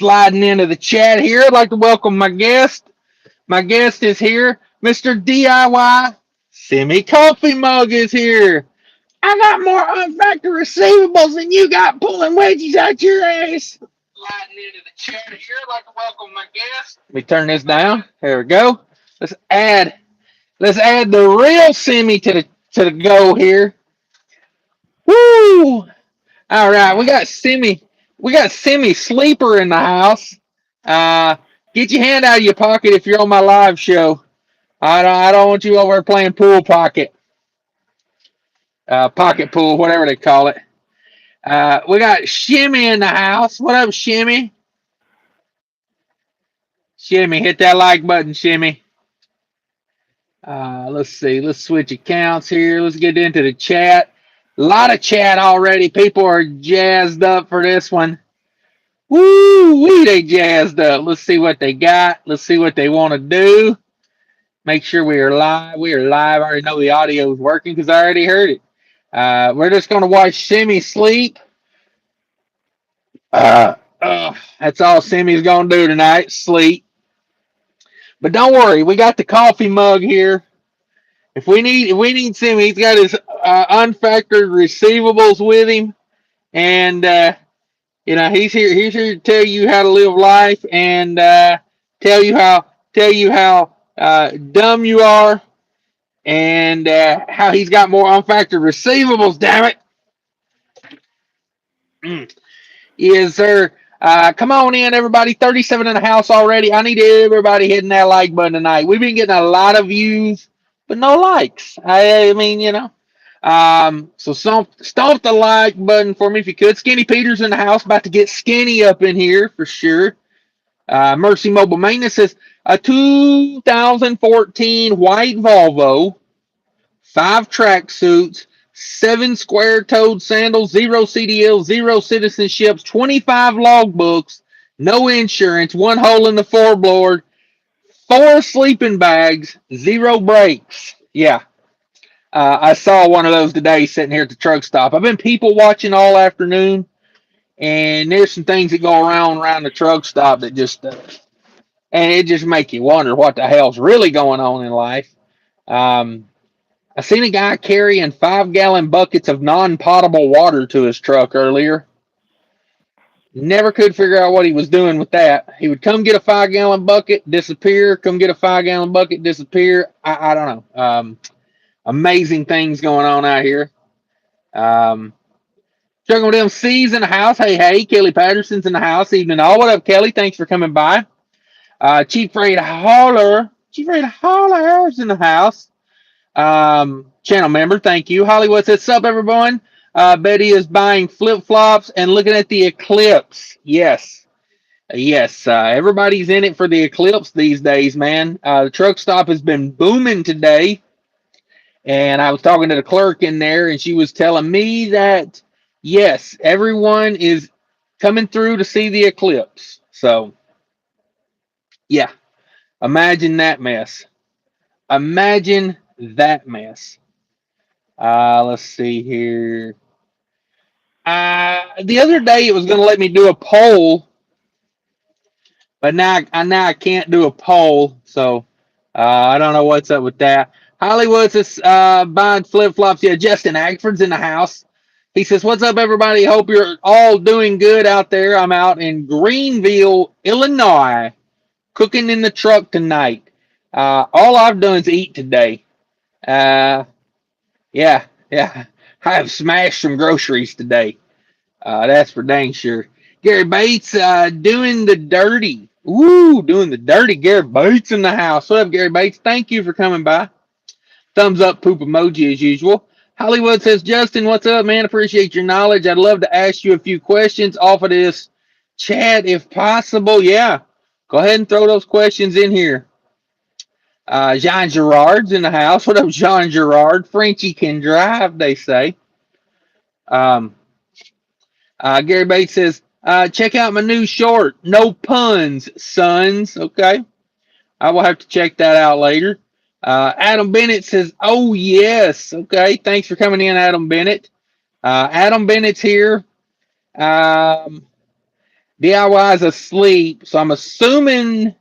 Sliding into the chat here. I'd like to welcome my guest. My guest is here. Mr. DIY Semi Coffee Mug is here. I got more unfactored receivables than you got pulling wedges out your ass. Sliding into the chat here. I'd like to welcome my guest. Let me turn this down. There we go. Let's add let's add the real Semi to the go here. Woo! All right, we got Semi Sleeper in the house. Uh, get your hand out of your pocket if you're on my live show. I don't want you over there playing pool pocket, pocket pool, whatever they call it. We got Shimmy in the house. What up, Shimmy? Shimmy, hit that like button, Shimmy. Let's see. Let's switch accounts here. Let's get into the chat. A lot of chat already. People are jazzed up for this one. Woo, wee, they jazzed up. Let's see what they got. Let's see what they want to do. Make sure we are live. We are live. I already know the audio is working because I already heard it. We're just going to watch Simi sleep. That's all Simi's going to do tonight, sleep. But don't worry, we got the coffee mug here. If we need Simi, he's got his unfactored receivables with him, and he's here to tell you how to live life and tell you how dumb you are and how he's got more unfactored receivables. Damn it! Yes, sir. Come on in, everybody. 37 in the house already. I need everybody hitting that like button tonight. We've been getting a lot of views, but no likes. I mean, so stomp the like button for me if you could. Skinny Peter's in the house, about to get skinny up in here for sure. Mercy Mobile Maintenance says a 2014 white Volvo, 5 track suits, 7 square-toed sandals, 0 CDL, 0 citizenships, 25 logbooks, no insurance, 1 hole in the floorboard, 4 sleeping bags, 0 brakes. Yeah. I saw one of those today sitting here at the truck stop. I've been people watching all afternoon, and there's some things that go around the truck stop that just and it just make you wonder what the hell's really going on in life. I seen a guy carrying 5-gallon buckets of non-potable water to his truck earlier. Never could figure out what he was doing with that. He would come get a 5-gallon bucket, disappear, come get a 5-gallon bucket, disappear. I don't know. Amazing things going on out here. Checking with them C's in the house. Hey, Kelly Patterson's in the house. Evening all. What up, Kelly? Thanks for coming by. Chief Ray Holler's in the house. Channel member, thank you. Hollywood says, sup, everyone. Betty is buying flip-flops and looking at the Eclipse. Yes. Everybody's in it for the Eclipse these days, man. The truck stop has been booming today. And I was talking to the clerk in there, and she was telling me that, yes, everyone is coming through to see the Eclipse. So, yeah, imagine that mess. Imagine that mess. Let's see here. The other day it was going to let me do a poll, but now I can't do a poll, so I don't know what's up with that. Hollywood's just buying flip-flops. Yeah, Justin Agford's in the house. He says, what's up, everybody? Hope you're all doing good out there. I'm out in Greenville, Illinois, cooking in the truck tonight. All I've done is eat today. Yeah. I have smashed some groceries today. That's for dang sure. Gary Bates doing the dirty. Ooh, doing the dirty. Gary Bates in the house. What up, Gary Bates? Thank you for coming by. Thumbs up, poop emoji as usual. Hollywood says, Justin, what's up, man? Appreciate your knowledge. I'd love to ask you a few questions off of this chat if possible. Yeah, go ahead and throw those questions in here. Jean Girard's in the house. What up, Jean Girard? Frenchie can drive, they say. Gary Bates says, check out my new short. No puns, sons. Okay. I will have to check that out later. Adam Bennett says, oh, yes. Okay. Thanks for coming in, Adam Bennett. Adam Bennett's here. DIY is asleep, so I'm going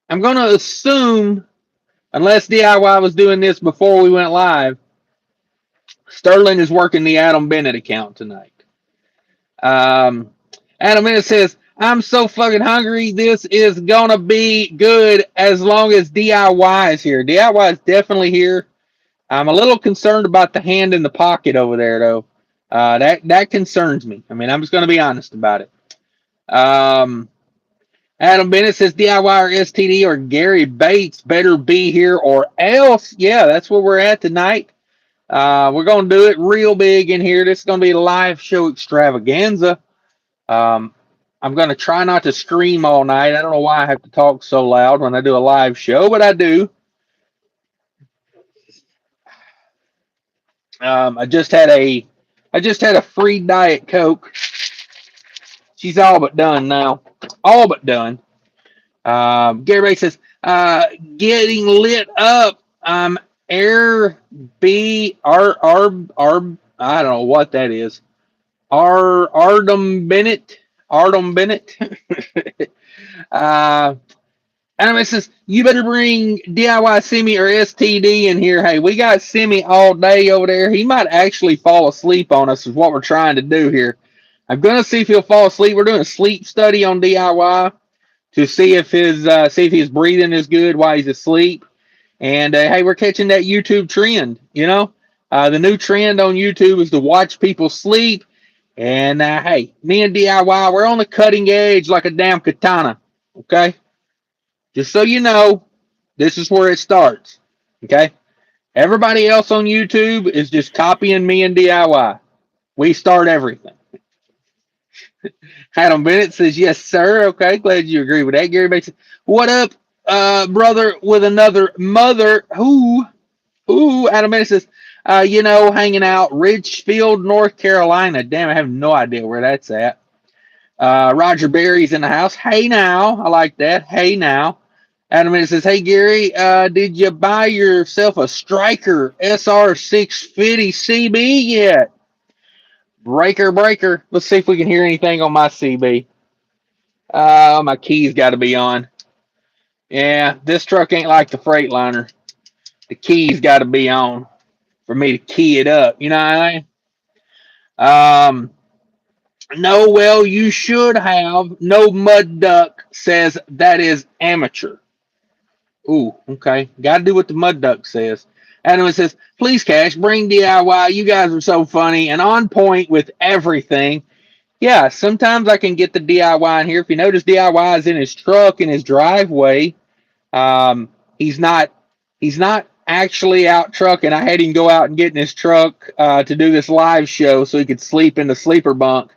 to assume, unless DIY was doing this before we went live, Sterling is working the Adam Bennett account tonight. Adam Bennett says, I'm so fucking hungry. This is going to be good as long as DIY is here. DIY is definitely here. I'm a little concerned about the hand in the pocket over there, though. That concerns me. I mean, I'm just going to be honest about it. Adam Bennett says DIY or STD or Gary Bates better be here or else. Yeah, that's where we're at tonight. We're going to do it real big in here. This is going to be a live show extravaganza. I'm going to try not to scream all night. I don't know why I have to talk so loud when I do a live show, but I do. I just had a free Diet Coke. She's all but done now. All but done. Gary Bates says, getting lit up. Air B R I don't know what that is. Artem Bennett. And it says, you better bring DIY Semi or STD in here. Hey, we got Semi all day over there. He might actually fall asleep on us is what we're trying to do here. I'm going to see if he'll fall asleep. We're doing a sleep study on DIY to see if his breathing is good while he's asleep. And hey, we're catching that YouTube trend. You know, the new trend on YouTube is to watch people sleep. And hey, me and DIY, we're on the cutting edge like a damn katana. Okay, just so you know, this is where it starts. Okay, everybody else on YouTube is just copying me and DIY. We start everything. Adam Bennett says, yes, sir. Okay, glad you agree with that. Gary Bates says, what up, brother, with another mother? Who? Adam Bennett says, hanging out, Ridgefield, North Carolina. Damn, I have no idea where that's at. Roger Berry's in the house. Hey, now. I like that. Hey, now. Adam Bennett says, hey, Gary, did you buy yourself a Striker SR650 CB yet? Breaker. Let's see if we can hear anything on my CB. My key's got to be on. Yeah, this truck ain't like the Freightliner. The key's got to be on for me to key it up. You know what I mean? No, well, you should have. No Mud Duck says that is amateur. Ooh, okay. Got to do what the Mud Duck says. Adam says, please, Cash, bring DIY. You guys are so funny and on point with everything. Yeah, sometimes I can get the DIY in here. If you notice, DIY is in his truck in his driveway. He's not actually out trucking. I had him go out and get in his truck to do this live show so he could sleep in the sleeper bunk.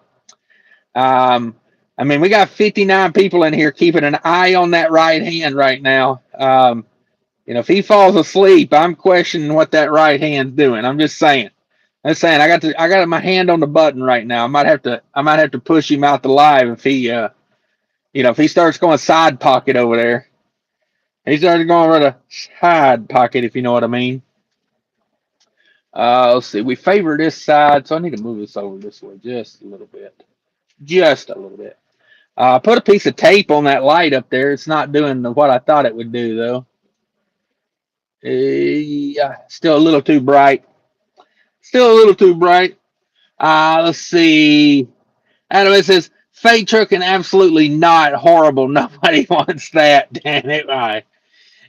I mean, we got 59 people in here keeping an eye on that right hand right now. If he falls asleep, I'm questioning what that right hand's doing. I'm just saying. I got my hand on the button right now. I might have to push him out the live if he starts going side pocket over there. He started going right a side pocket, if you know what I mean. Let's see. We favor this side, so I need to move this over this way just a little bit. Just a little bit. Put a piece of tape on that light up there. It's not doing what I thought it would do, though. Yeah, still a little too bright. Let's see. Adam says, fake trucking absolutely not horrible. Nobody wants that. Damn it, right.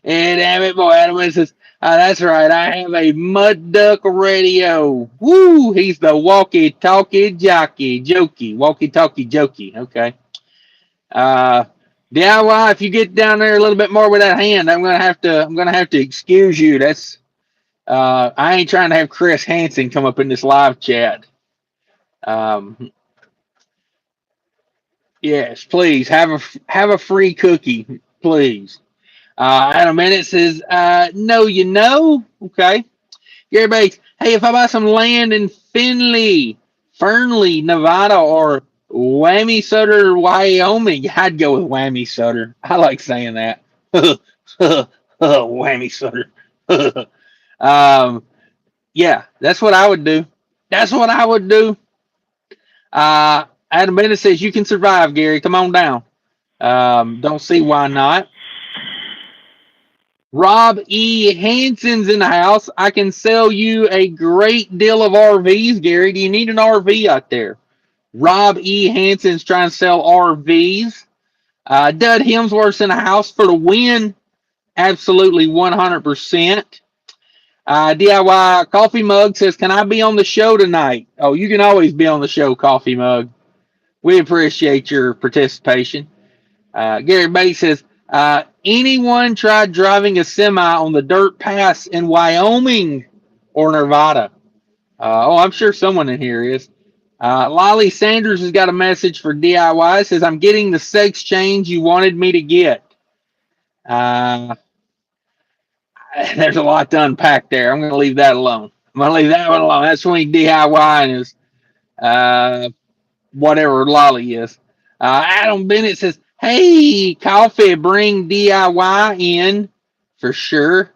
And damn it, boy. Adam says, that's right. I have a Mud Duck radio. Woo! He's the walkie-talkie jokey. Walkie-talkie jokey. Okay. DIY, if you get down there a little bit more with that hand, I'm gonna have to excuse you. That's I ain't trying to have Chris Hansen come up in this live chat. Yes, please have a free cookie, please. Adam Bennett says, no, okay. Gary Bates, hey, if I buy some land in Fernley, Nevada, or Whammy Sutter, Wyoming, I'd go with Whammy Sutter. I like saying that. Whammy Sutter. Yeah, that's what I would do. Adam Bennett says you can survive, Gary. Come on down. Don't see why not. Rob E. Hanson's in the house. I can sell you a great deal of RVs, Gary. Do you need an RV out there? Rob E. Hanson's trying to sell RVs. Dud Hemsworth's in the house for the win. Absolutely 100%. DIY Coffee Mug says, can I be on the show tonight? Oh, you can always be on the show, Coffee Mug. We appreciate your participation. Gary Bates says, anyone tried driving a semi on the dirt pass in Wyoming or Nevada? I'm sure someone in here is. Lolly Sanders has got a message for DIY. It says, I'm getting the sex change you wanted me to get. There's a lot to unpack there. I'm going to leave that alone. I'm going to leave that one alone. That's between DIY and his whatever Lolly is. Adam Bennett says, hey, coffee, bring DIY in for sure.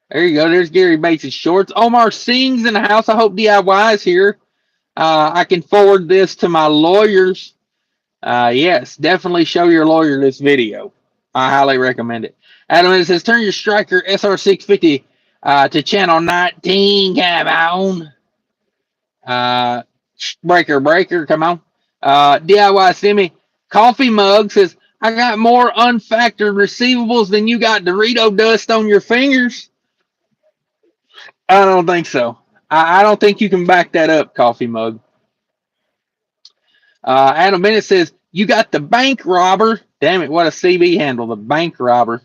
There you go. There's Gary Bates' shorts. Omar Singh's in the house. I hope DIY is here. I can forward this to my lawyers. Yes, definitely show your lawyer this video. I highly recommend it. Adam Bennett says, turn your Striker SR650 to channel 19. Come on. Breaker, come on. DIY Semi Coffee Mug says, I got more unfactored receivables than you got Dorito dust on your fingers. I don't think so. I don't think you can back that up, Coffee Mug. Adam Bennett says, you got the bank robber. Damn it, what a CB handle, the bank robber.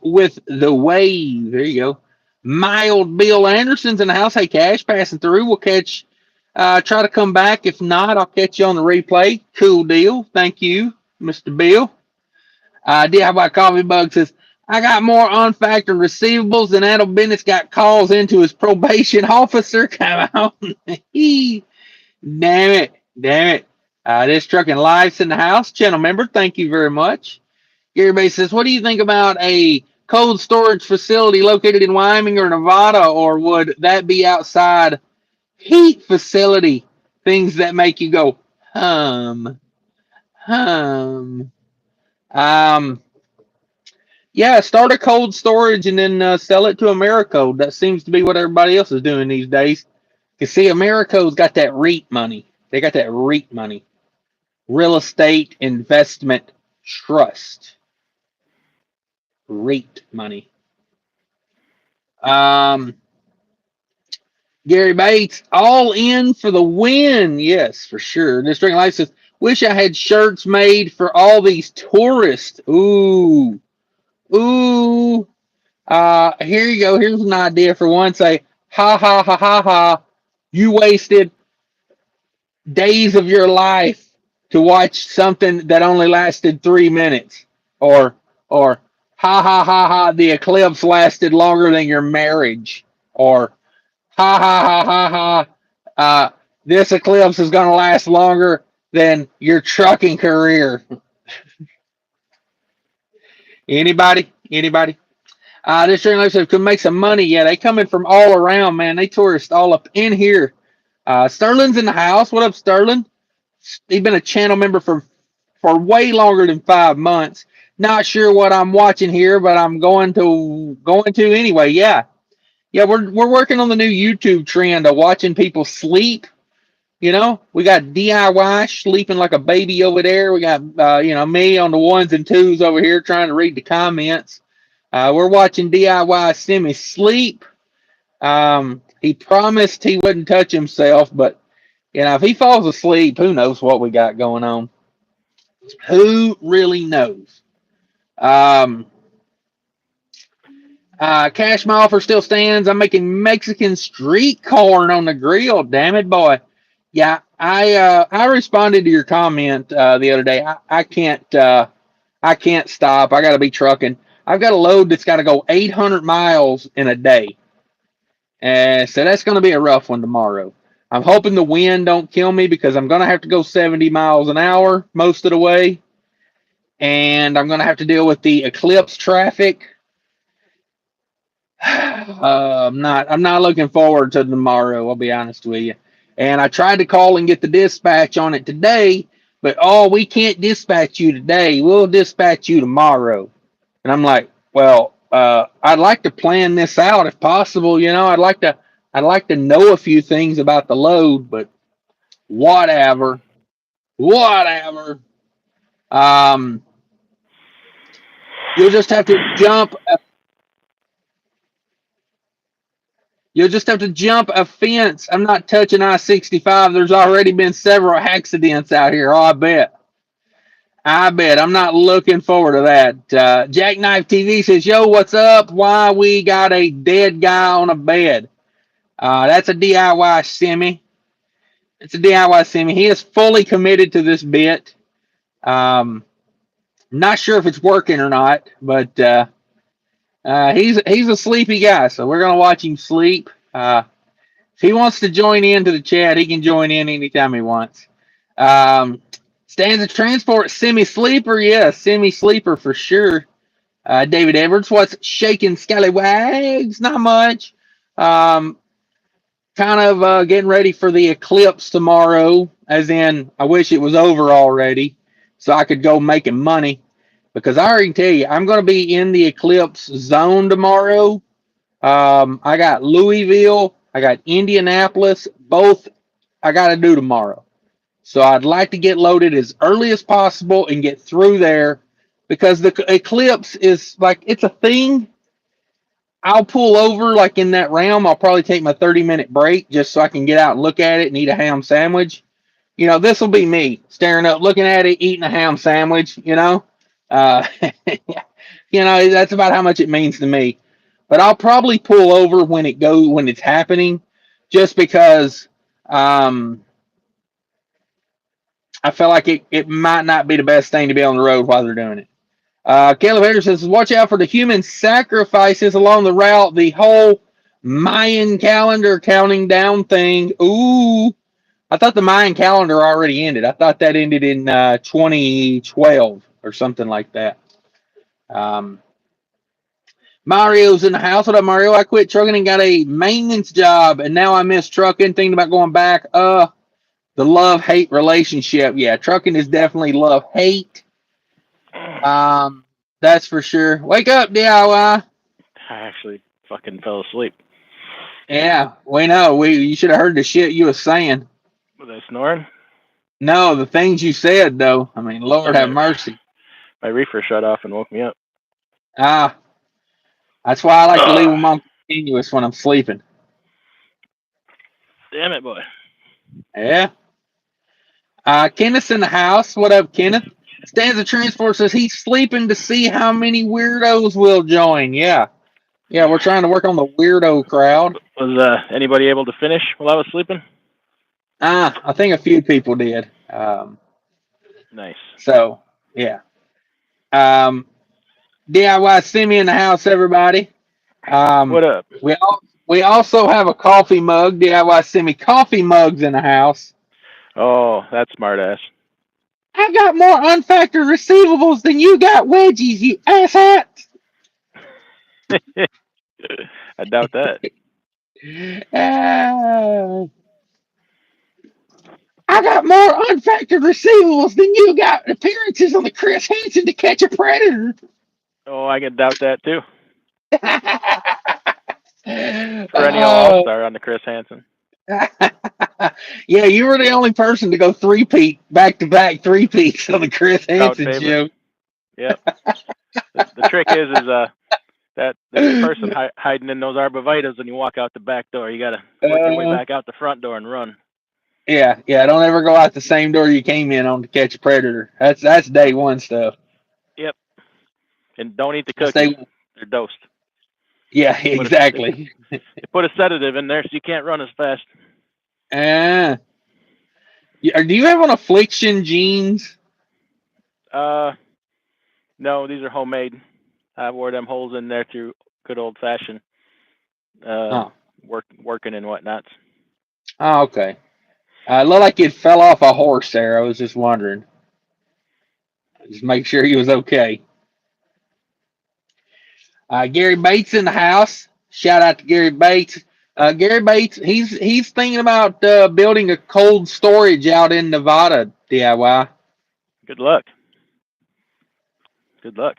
With the wave. There you go. Mild Bill Anderson's in the house. Hey, Cash, passing through. We'll catch, try to come back. If not, I'll catch you on the replay. Cool deal. Thank you, Mr. Bill. DIY Coffee Bug says, I got more unfactored receivables than Adam Bennett's got calls into his probation officer. Come on. Damn it. This Trucking Life's in the house. Channel member, thank you very much. Gary Bay says, what do you think about a cold storage facility located in Wyoming or Nevada, or would that be outside heat facility? Things that make you go, yeah, start a cold storage and then sell it to Americo. That seems to be what everybody else is doing these days. You see, Americo's got that REIT money. They got that REIT money. Real Estate Investment Trust. REIT money. Gary Bates, all in for the win. Yes, for sure. This String Life says, wish I had shirts made for all these tourists. Ooh. Here you go. Here's an idea for one. Say, ha, ha, ha, ha, ha. You wasted days of your life to watch something that only lasted 3 minutes. Or, ha, ha, ha, ha. The eclipse lasted longer than your marriage. Or, ha, ha, ha, ha, ha. This eclipse is going to last longer than your trucking career. Anybody? This String Life says, could make some money. Yeah, they coming from all around, man. They tourist all up in here. Sterling's in the house. What up, Sterling? He's been a channel member for way longer than 5 months. Not sure what I'm watching here, but I'm going to anyway. Yeah, we're working on the new YouTube trend of watching people sleep. You know, we got DIY sleeping like a baby over there. We got me on the ones and twos over here trying to read the comments. We're watching DIY Semi sleep. He promised he wouldn't touch himself, but if he falls asleep, who knows what we got going on? Who really knows? Cash, my offer still stands. I'm making Mexican street corn on the grill. Damn it, boy. Yeah, I responded to your comment the other day. I can't stop. I got to be trucking. I've got a load that's got to go 800 miles in a day. So that's going to be a rough one tomorrow. I'm hoping the wind don't kill me because I'm going to have to go 70 miles an hour most of the way. And I'm going to have to deal with the Eclipse traffic. I'm not looking forward to tomorrow, I'll be honest with you. And I tried to call and get the dispatch on it today, but oh, we can't dispatch you today. We'll dispatch you tomorrow. And I'm like, well, I'd like to plan this out if possible. You know, I'd like to know a few things about the load, but whatever, whatever. Um, you'll just have to jump. You'll just have to jump a fence. I'm not touching I-65. There's already been several accidents out here. Oh, I bet. I bet. I'm not looking forward to that. Jackknife TV says, yo, what's up? Why we got a dead guy on a bed? That's a DIY semi. It's a DIY semi. He is fully committed to this bit. Not sure if it's working or not, but he's a sleepy guy, so we're gonna watch him sleep. If he wants to join into the chat, he can join in anytime he wants. Stanza Transport semi sleeper, yeah, semi sleeper for sure. David Edwards, what's shaking scallywags? Not much. Kind of getting ready for the Eclipse tomorrow, as in I wish it was over already so I could go making money, because I already tell you I'm going to be in the Eclipse zone tomorrow. I got Louisville, I got Indianapolis, both I got to do tomorrow. So I'd like to get loaded as early as possible and get through there, because the Eclipse is like, it's a thing. I'll pull over like in that realm. I'll probably take my 30-minute break just so I can get out and look at it and eat a ham sandwich. You know, this will be me staring up, looking at it, eating a ham sandwich, you know. Uh, you know, that's about how much it means to me. But I'll probably pull over when it's happening, just because I feel like it might not be the best thing to be on the road while they're doing it. Caleb Harris says, watch out for the human sacrifices along the route. The whole Mayan calendar counting down thing. Ooh, I thought the Mayan calendar already ended. I thought that ended in 2012 or something like that. Mario's in the house. What up, Mario? I quit trucking and got a maintenance job, and now I miss trucking. Thinking about going back. The love-hate relationship. Yeah, trucking is definitely love-hate. That's for sure. Wake up, DIY. I actually fucking fell asleep. Yeah, we know. You should have heard the shit you was saying. Was I snoring? No, the things you said though. I mean, Lord have mercy. My reefer shut off and woke me up. That's why I like to leave them on continuous when I'm sleeping. Damn it, boy. Yeah. Kenneth's in the house. What up, Kenneth? Stanza Transport says he's sleeping to see how many weirdos will join. Yeah. Yeah, we're trying to work on the weirdo crowd. Was anybody able to finish while I was sleeping? I think a few people did. Nice. So, yeah. DIY Semi in the house, everybody. What up? We also have a coffee mug. DIY Semi coffee mugs in the house. Oh, that's smart ass. I got more unfactored receivables than you got wedgies, you asshat. I doubt that. I got more unfactored receivables than you got appearances on the Chris Hansen to catch a predator. Oh, I can doubt that too. Perennial all-star on the Chris Hansen. Yeah, you were the only person to go three-peat, back-to-back three-peats on the Chris Hansen show. Yep. The trick is that there's a person hiding in those arborvitaes when you walk out the back door. You got to work your way back out the front door and run. Yeah. Don't ever go out the same door you came in on to catch a predator. That's day one stuff. Yep. And don't eat the cookies. They're dosed. Yeah, exactly. They put a sedative in there so you can't run as fast. Do you have on Affliction jeans? No, these are homemade. I wore them holes in there through good old-fashioned working and whatnot. Oh, okay. It looked like it fell off a horse there. I was just wondering. Just make sure he was okay. Gary Bates in the house. Shout out to Gary Bates. Gary Bates, he's thinking about building a cold storage out in Nevada. DIY. Good luck. Good luck.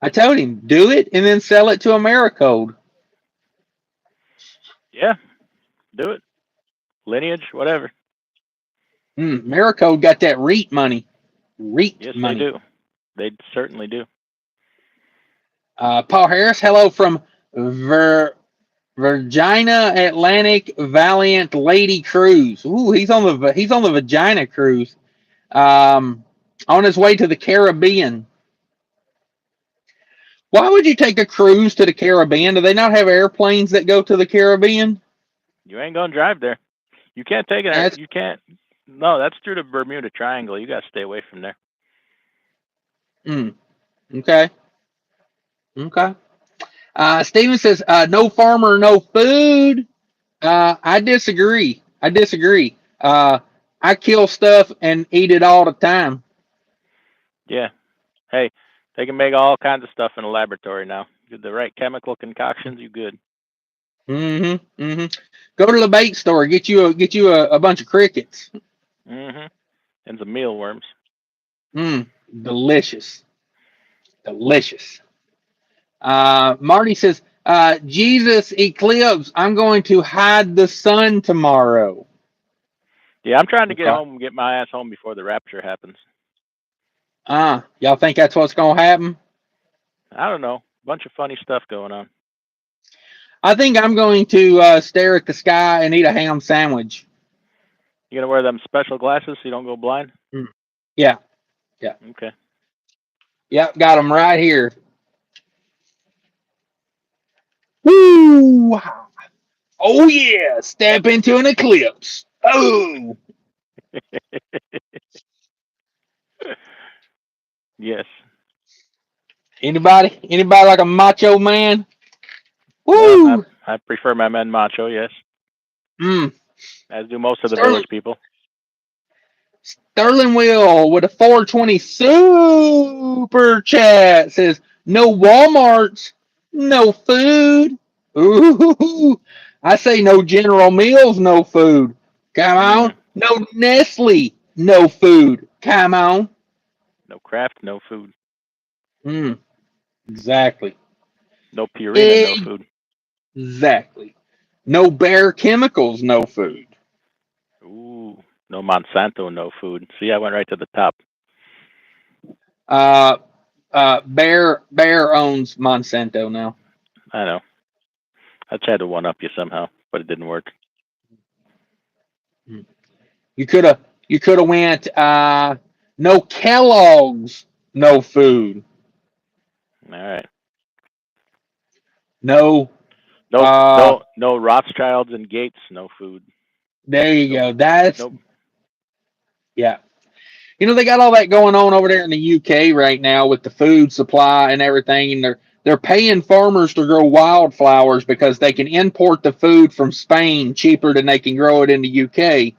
I told him do it and then sell it to Americode. Yeah, do it. Lineage, whatever. Americode got that REIT money. REIT Yes, money. they do. They certainly do. Paul Harris, hello from Virginia Atlantic Valiant Lady Cruise. Ooh, he's on the Virginia cruise. On his way to the Caribbean. Why would you take a cruise to the Caribbean? Do they not have airplanes that go to the Caribbean? You ain't gonna drive there. You can't take it. You can't. No, that's through the Bermuda Triangle. You gotta stay away from there. Okay. Okay. Steven says, no farmer, no food. I disagree. I kill stuff and eat it all the time. Yeah. Hey, they can make all kinds of stuff in a laboratory now. With the right chemical concoctions, you good. Go to the bait store. Get you a bunch of crickets. And some mealworms. Delicious. Marty says, Jesus Eclipse, I'm going to hide the sun tomorrow. Yeah, I'm trying to get home and get my ass home before the rapture happens. Y'all think that's what's going to happen? I don't know. Bunch of funny stuff going on. I think I'm going to stare at the sky and eat a ham sandwich. You gonna wear them special glasses so you don't go blind? Yeah. Okay. Yep, got them right here. Woo! Oh yeah! Step into an eclipse. Oh. Yes. Anybody like a macho man? Well, Woo! I prefer my men macho. Yes. As do most of the village people. Sterling Will with a 420 super chat says, no Walmarts, no food. Ooh, I say no General Mills, no food. Come on. No Nestle, no food. Come on. No Kraft, no food. Exactly. No Purina, no food. Exactly. No Bayer Chemicals, no food. Ooh, no Monsanto, no food. See, I went right to the top. Bayer owns Monsanto now. I know. I tried to one up you somehow, but it didn't work. You could have went no Kellogg's, no food. All right. No Rothschilds and Gates, no food. There you go. That's yeah. You know, they got all that going on over there in the UK right now with the food supply and everything, and they're paying farmers to grow wildflowers because they can import the food from Spain cheaper than they can grow it in the UK.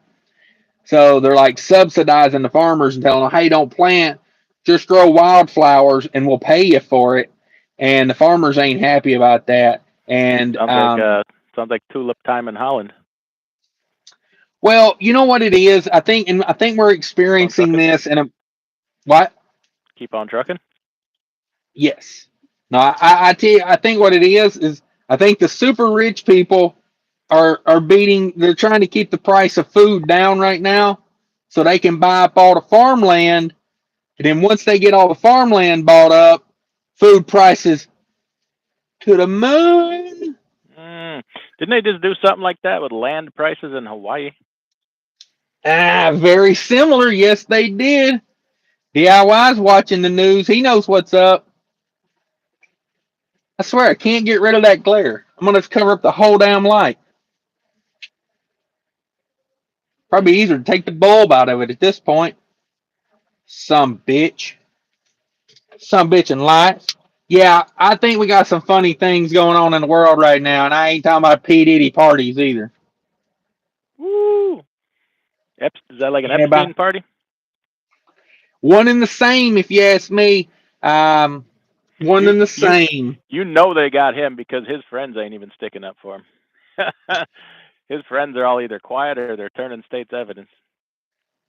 So they're like subsidizing the farmers and telling them, hey, don't plant, just grow wildflowers and we'll pay you for it. And the farmers ain't happy about that. And sounds like tulip time in Holland. Well, you know what it is? I think we're experiencing this in a what? Keep on trucking? Yes. No, I tell you, I think what it is I think the super rich people are they're trying to keep the price of food down right now so they can buy up all the farmland. And then once they get all the farmland bought up, food prices to the moon. Didn't they just do something like that with land prices in Hawaii? Very similar. Yes, they did. DIY's watching the news. He knows what's up. I swear, I can't get rid of that glare. I'm going to cover up the whole damn light. Probably easier to take the bulb out of it at this point. Some bitch and lights. Yeah, I think we got some funny things going on in the world right now, and I ain't talking about P. Diddy parties either. Woo! Is that like an Epstein party? One and the same, if you ask me. One and the same. You know they got him because his friends ain't even sticking up for him. His friends are all either quiet or they're turning state's evidence.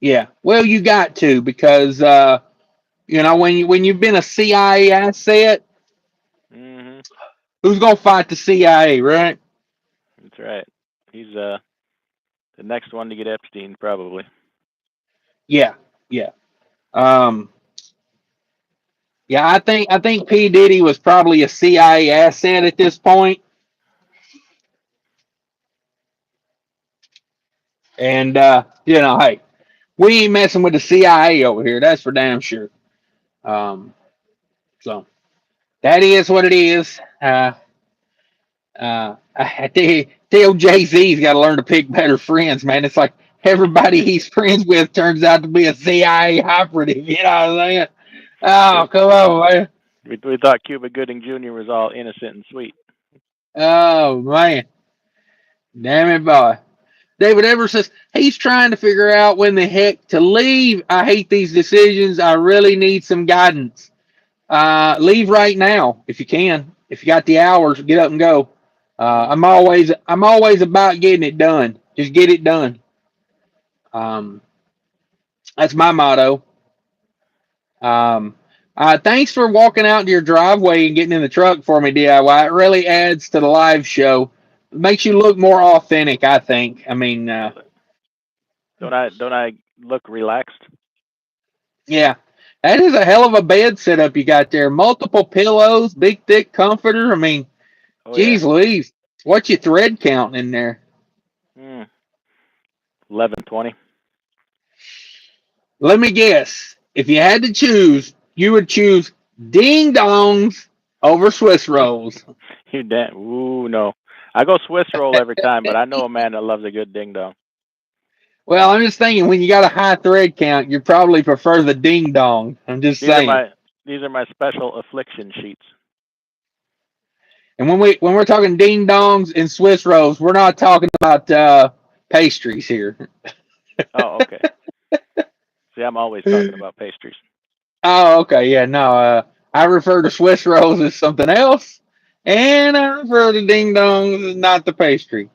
Yeah. Well, you got to, because when you've been a CIA asset, Mm-hmm. who's gonna fight the CIA, right? That's right. He's the next one to get Epstein, probably. Yeah. Yeah. Um. Yeah. I think P Diddy was probably a CIA asset at this point, and hey, we ain't messing with the CIA over here. That's for damn sure. Um. So that is what it is. I tell Jay-Z's got to learn to pick better friends, man. It's like everybody he's friends with turns out to be a CIA operative. You know what I'm saying? Oh, come on, man. We thought Cuba Gooding Jr. was all innocent and sweet. Oh, man. Damn it, boy. David Evers says he's trying to figure out when the heck to leave. I hate these decisions. I really need some guidance. Leave right now if you can. If you got the hours, get up and go. I'm always about getting it done. Just get it done. Um, that's my motto. Um, thanks for walking out to your driveway and getting in the truck for me, DIY. It really adds to the live show. It makes you look more authentic, I think. I mean, don't I look relaxed? yeah, that is a hell of a bed setup you got there. Multiple pillows, big thick comforter. I mean, Oh geez, yeah. Louise, what's your thread counting in there? 11, 20. Let me guess. If you had to choose, you would choose ding dongs over Swiss rolls. You damn. Ooh, no. I go Swiss roll every time, but I know a man that loves a good ding dong. Well, I'm just thinking when you got a high thread count, you probably prefer the ding dong. I'm just These are saying. my special affliction sheets. And when we're talking ding dongs and Swiss rolls, we're not talking about pastries here. Oh, okay. See, I'm always talking about pastries. Oh, okay, yeah, no. I refer to Swiss rolls as something else, and I refer to ding dongs as not the pastry.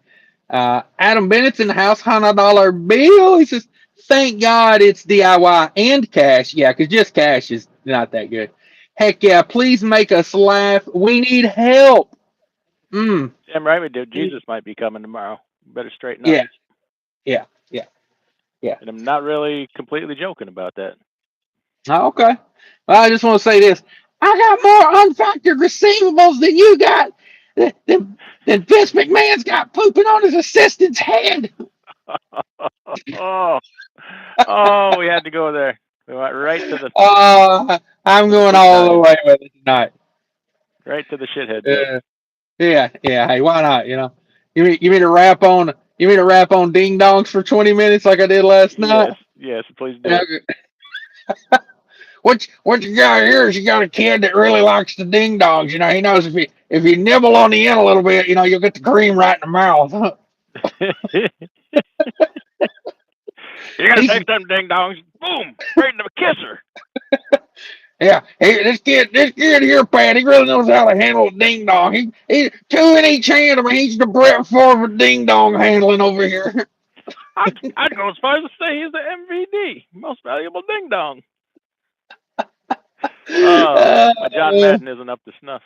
Adam Bennett's in the house, $100 bill. He says, "Thank God it's DIY and cash. Yeah, because just cash is not that good. Heck yeah, please make us laugh. We need help." Damn right we do. Jesus might be coming tomorrow. Better straighten up. Yeah, yeah, yeah, yeah. And I'm not really completely joking about that. Oh, okay. Well, I just want to say this. I got more unfactored receivables than you got. Than Vince McMahon's got pooping on his assistant's head. Oh, we had to go there. We went right to the I'm going poop all the noggin. way with it tonight. Right to the shithead joke. Yeah. Hey, why not? You mean to rap on ding dongs for 20 minutes like I did last night? Yes, please do. What you got here is you got a kid that really likes the ding dongs. He knows if you nibble on the end a little bit, you'll get the cream right in the mouth. You're gonna He's take them ding dongs, boom, right into the kisser. Yeah, this kid here, Pat, he really knows how to handle a ding dong. He two in each hand. I mean, he's the Brett Favre ding dong handling over here. I'd go as far as to say he's the MVD, most valuable ding dong. My John Madden isn't up to snuff.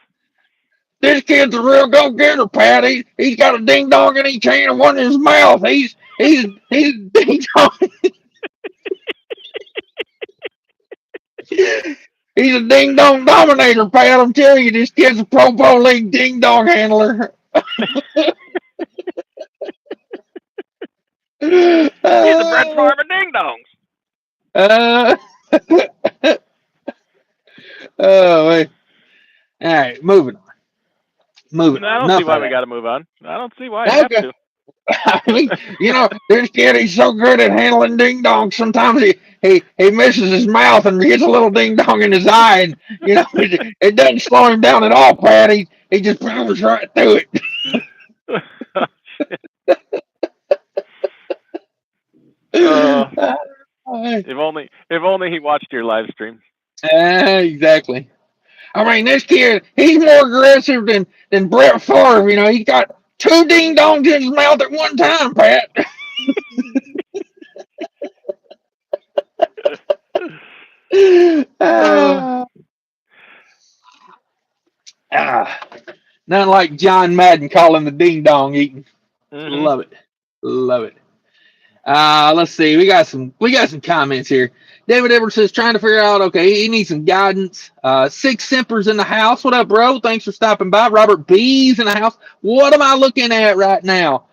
This kid's a real go-getter, Pat. He's got a ding dong in each hand and one in his mouth. He's ding dong. He's a ding dong dominator, Pat. I'm telling you, this kid's a Pro Bowl League ding dong handler. He's the Brett Favre ding dongs. Oh, wait. All right, moving on. I don't see why we got to move on. I don't see why I have to. I mean, this kid, he's so good at handling ding dongs. Sometimes he misses his mouth and gets a little ding dong in his eye, and it doesn't slow him down at all, Pat. He just powers right through it. If only he watched your live stream. Exactly. I mean, this kid, he's more aggressive than Brett Favre. He got 2 ding dongs in his mouth at one time, Pat. Uh, Ah, nothing like John Madden calling the ding dong eating. mhm. Love it. Love it. Let's see. We got some comments here. David Edwards says trying to figure out. Okay, he needs some guidance. Six Simpers in the house. What up, bro? Thanks for stopping by. Robert B's in the house. What am I looking at right now?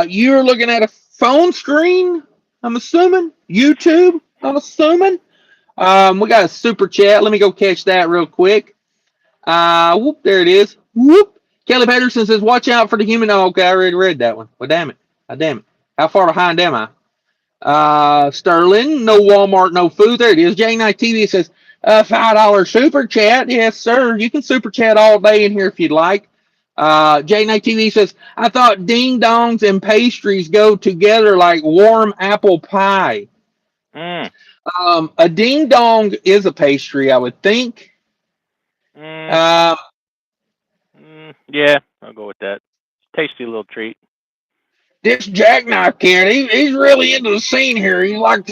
You're looking at a phone screen. I'm assuming YouTube. I'm assuming. We got a super chat. Let me go catch that real quick. Whoop, there it is. Whoop. Kelly Patterson says, watch out for the human. Oh, okay, I already read that one. Well, damn it. Damn it. How far behind am I? Sterling, no Walmart, no food. There it is. J Night TV says, $5 super chat. Yes, sir. You can super chat all day in here if you'd like. J Night TV says, I thought ding dongs and pastries go together like warm apple pie. Mm. A ding dong is a pastry, I would think. Mm. Yeah, I'll go with that. Tasty little treat. This jackknife kid, he's really into the scene here. He likes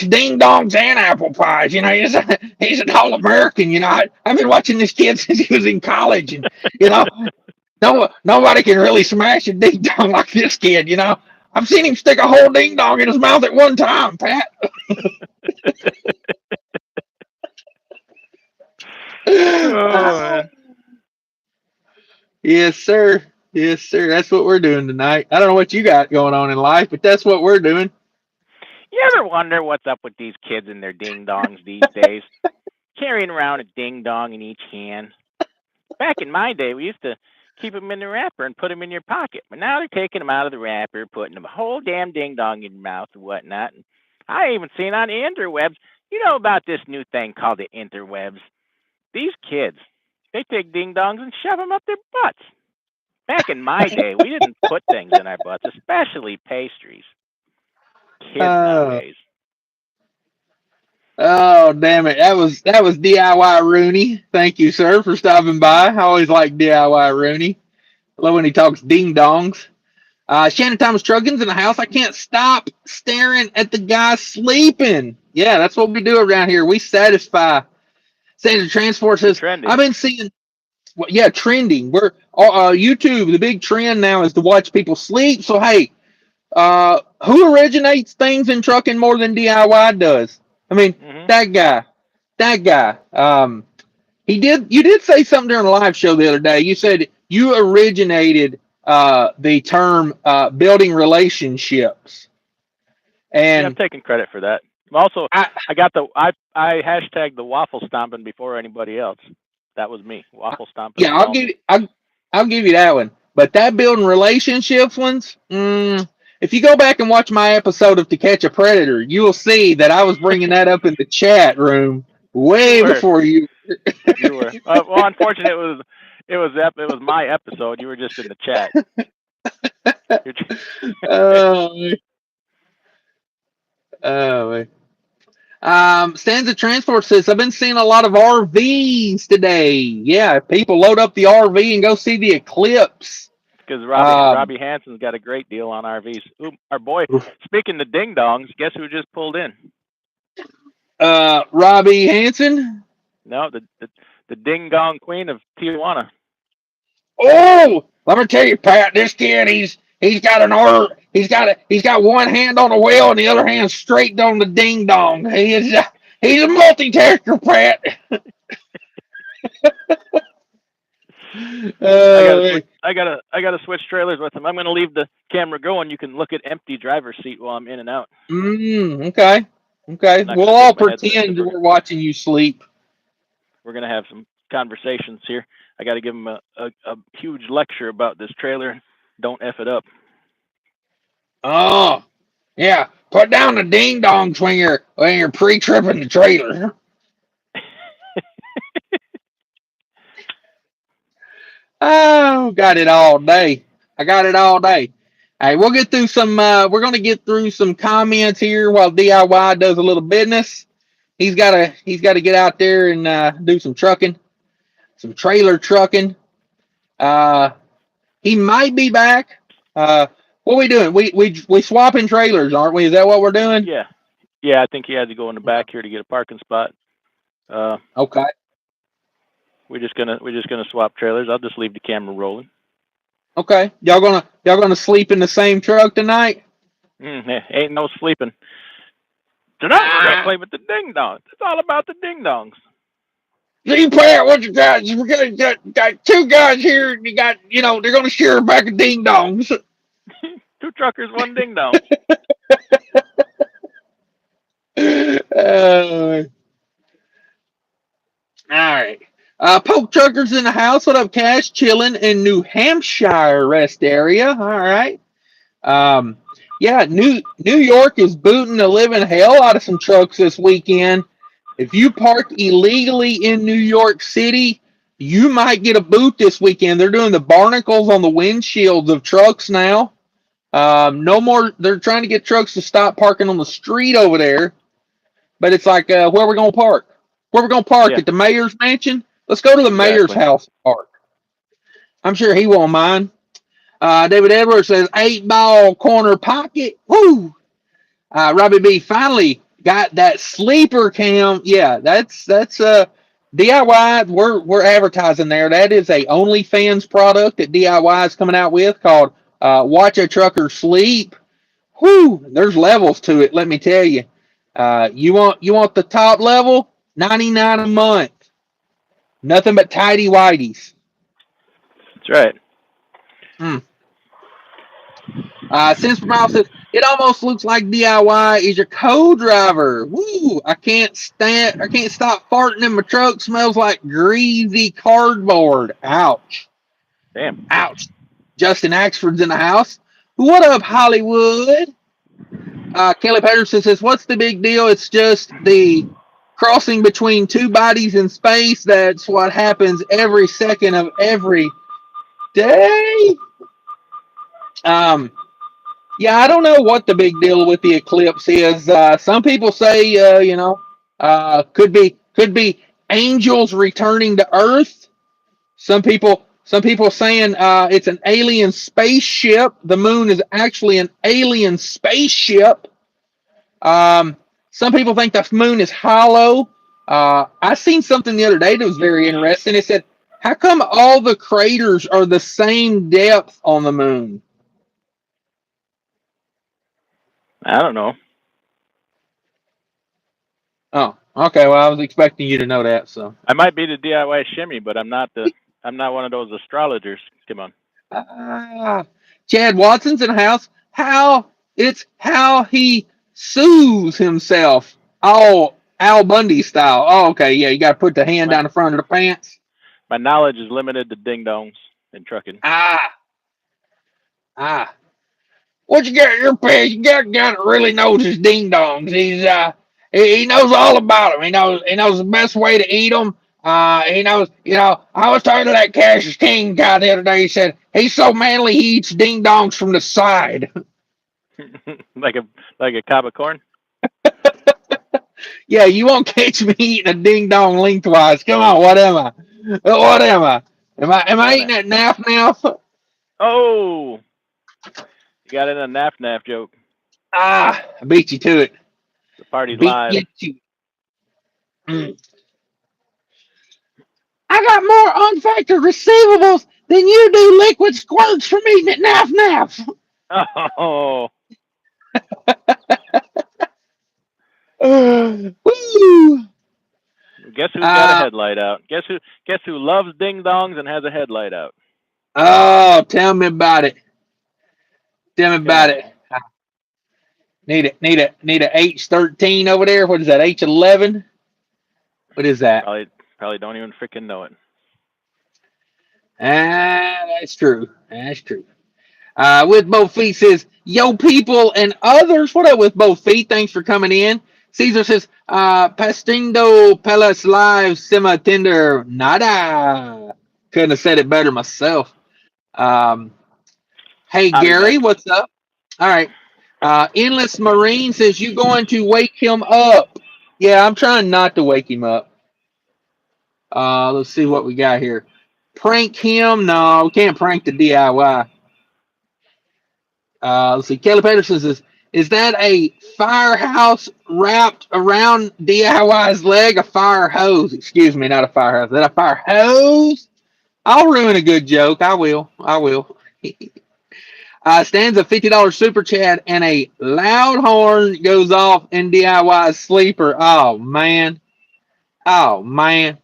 ding dongs and apple pies. He's an all American. I've been watching this kid since he was in college, and you know, nobody can really smash a ding dong like this kid. I've seen him stick a whole ding dong in his mouth at one time, Pat. Oh man. Yes, sir. Yes, sir. That's what we're doing tonight. I don't know what you got going on in life, but that's what we're doing. You ever wonder what's up with these kids and their ding dongs these days? Carrying around a ding dong in each hand. Back in my day, we used to keep them in the wrapper and put them in your pocket. But now they're taking them out of the wrapper, putting them a whole damn ding dong in your mouth and whatnot. And I even seen on the interwebs, you know about this new thing called the interwebs. These kids, they take ding dongs and shove them up their butts. Back in my day, we didn't put things in our butts, especially pastries. Kids Uh, nowadays. oh, damn it. That was DIY Rooney. Thank you, sir, for stopping by. I always like DIY Rooney. I love when he talks ding dongs. Shannon Thomas Truggins in the house. I can't stop staring at the guy sleeping. Yeah, that's what we do around here. We satisfy. Sandra Transport You're says, I've trending. been seeing, well, yeah, trending. We're YouTube. The big trend now is to watch people sleep. So hey, who originates things in trucking more than DIY does? I mean, Hmm. that guy. That guy. You did say something during a live show the other day. You said you originated the term building relationships, Yeah, I'm and taking credit for that. Also, I I hashtagged the waffle stomping before anybody else. That was me. Waffle stomping yeah, was all me. I'll give you that one. But that building relationships ones, if you go back and watch my episode of To Catch a Predator, you will see that I was bringing that up in the chat room You way were, before you. you were. Well, unfortunately, it was my episode. You were just in the chat. Oh, oh, Stanza Transport says, I've been seeing a lot of RVs today. Yeah, people load up the RV and go see the Eclipse. Because Um, Robbie Hanson's got a great deal on RVs. Ooh, our boy. Speaking of ding dongs, guess who just pulled in? Robbie Hanson. No, the ding dong queen of Tijuana. Oh, let me tell you, Pat, this kid, he's got an order. He's got one hand on the wheel and the other hand straight on the ding dong. He's a multitasker, Pat. I gotta Uh, switch. I gotta switch trailers with him. I'm gonna leave the camera going. You can look at empty driver's seat while I'm in and out. okay. Okay. I'm not We'll gonna all take my headset pretend because we're watching you sleep. we're gonna have some conversations here. I got to give him a huge lecture about this trailer. Don't f it up. Oh, yeah. Put down the ding dongs when you're pre-tripping the trailer. Oh, got it all day. I got it all day. Hey, we'll get through some. We're gonna get through some comments here while DIY does a little business. He's gotta get out there and do some trucking, some trailer trucking. Uh, He might be back. What are we doing? We swapping trailers, aren't we? Is that what we're doing? Yeah. Yeah, I think he had to go in the back here to get a parking spot. Okay. We're just gonna swap trailers. I'll just leave the camera rolling. Okay. Y'all gonna sleep in the same truck tonight? Ain't no sleeping. Tonight we're gonna play with the ding dongs. It's all about the ding dongs. See, Pat, what you got? We got two guys here. You got, they're gonna share a bag of ding dongs. Two truckers, one ding dong. All right. Poke truckers in the house. What up, Cash? Chilling in New Hampshire rest area. All right. Yeah, New York is booting the living hell out of some trucks this weekend. If you park illegally in New York City, you might get a boot this weekend. They're doing the barnacles on the windshields of trucks now. No more. They're trying to get trucks to stop parking on the street over there. But it's like, where are we going to park? Where are we going to park? Yeah. At the mayor's mansion? Let's go to the mayor's house and park. I'm sure he won't mind. David Edwards says 8-ball corner pocket. Woo! Robbie B finally got that sleeper cam. Yeah, that's DIY. We're advertising there. That is a OnlyFans product that DIY is coming out with called Watch a Trucker Sleep. Whoo! There's levels to it. Let me tell you. You want the top level? $99 a month. Nothing but tidy whities. That's right. Since Miles says it almost looks like DIY is your co-driver. Woo! I can't stop farting in my truck. Smells like greasy cardboard. Ouch. Damn. Ouch. Justin Axford's in the house. What up, Hollywood? Kelly Patterson says, what's the big deal? It's just the crossing between two bodies in space. That's what happens every second of every day. Yeah, I don't know what the big deal with the eclipse is. Some people say, could be angels returning to Earth. Some people saying it's an alien spaceship. The moon is actually an alien spaceship. Some people think the moon is hollow. I seen something the other day that was very interesting. It said, how come all the craters are the same depth on the moon? I don't know. Oh, okay. Well, I was expecting you to know that. So I might be the DIY shimmy, but I'm not one of those astrologers. Come on. Chad Watson's in the house. How he soothes himself. Oh, Al Bundy style. Oh, okay. Yeah, you got to put the hand down the front of the pants. My knowledge is limited to ding dongs and trucking. What you got in your pants? You got a guy that really knows his ding dongs. He knows all about them. He knows the best way to eat them. He knows, I was talking to that Cash King guy the other day. He said he's so manly he eats ding dongs from the side. like a cob of corn. Yeah, you won't catch me eating a ding dong lengthwise. Come on, what am I? What am I? Am I eating that naff? Oh, you got in a naff joke. I beat you to it. The party's live. I got more unfactored receivables than you do liquid squirts from eating at naff. Oh. Woo. Guess who's got a headlight out? Guess who loves ding dongs and has a headlight out? Oh, tell me about it. Need a H13 over there. What is that? H11? What is that? Probably don't even freaking know it. That's true. With both feet says, yo, people and others. What up with both feet? Thanks for coming in. Caesar says, Pastindo Pelas Live Sima Tinder Nada. Couldn't have said it better myself. Hey, Gary, what's up? All right. Endless Marine says, you going to wake him up? Yeah, I'm trying not to wake him up. Let's see what we got here. Prank him? No, we can't prank the DIY. Let's see. Kelly Peterson says, is that a firehouse wrapped around DIY's leg? A fire hose. Excuse me, not a firehouse. Is that a fire hose? I'll ruin a good joke. I will. I will. Stands a $50 super chat and a loud horn goes off in DIY's sleeper. Oh, man. Oh, man.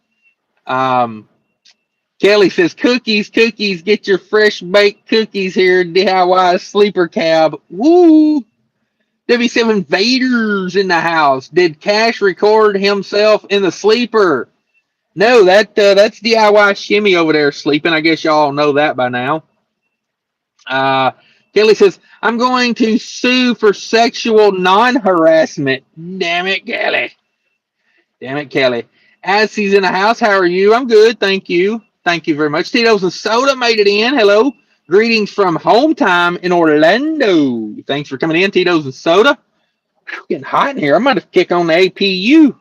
Um, Kelly says, cookies, cookies, get your fresh baked cookies here, DIY sleeper cab. Woo! W7 Vader's in the house. Did Cash record himself in the sleeper? No, that's DIY Shimmy over there sleeping. I guess y'all know that by now. Kelly says, I'm going to sue for sexual non-harassment. Damn it, Kelly. Damn it, Kelly. As he's in the house, how are you? I'm good, thank you. Thank you very much. Tito's and Soda made it in. Hello. Greetings from home time in Orlando. Thanks for coming in, Tito's and Soda. Getting hot in here. I'm going to kick on the APU.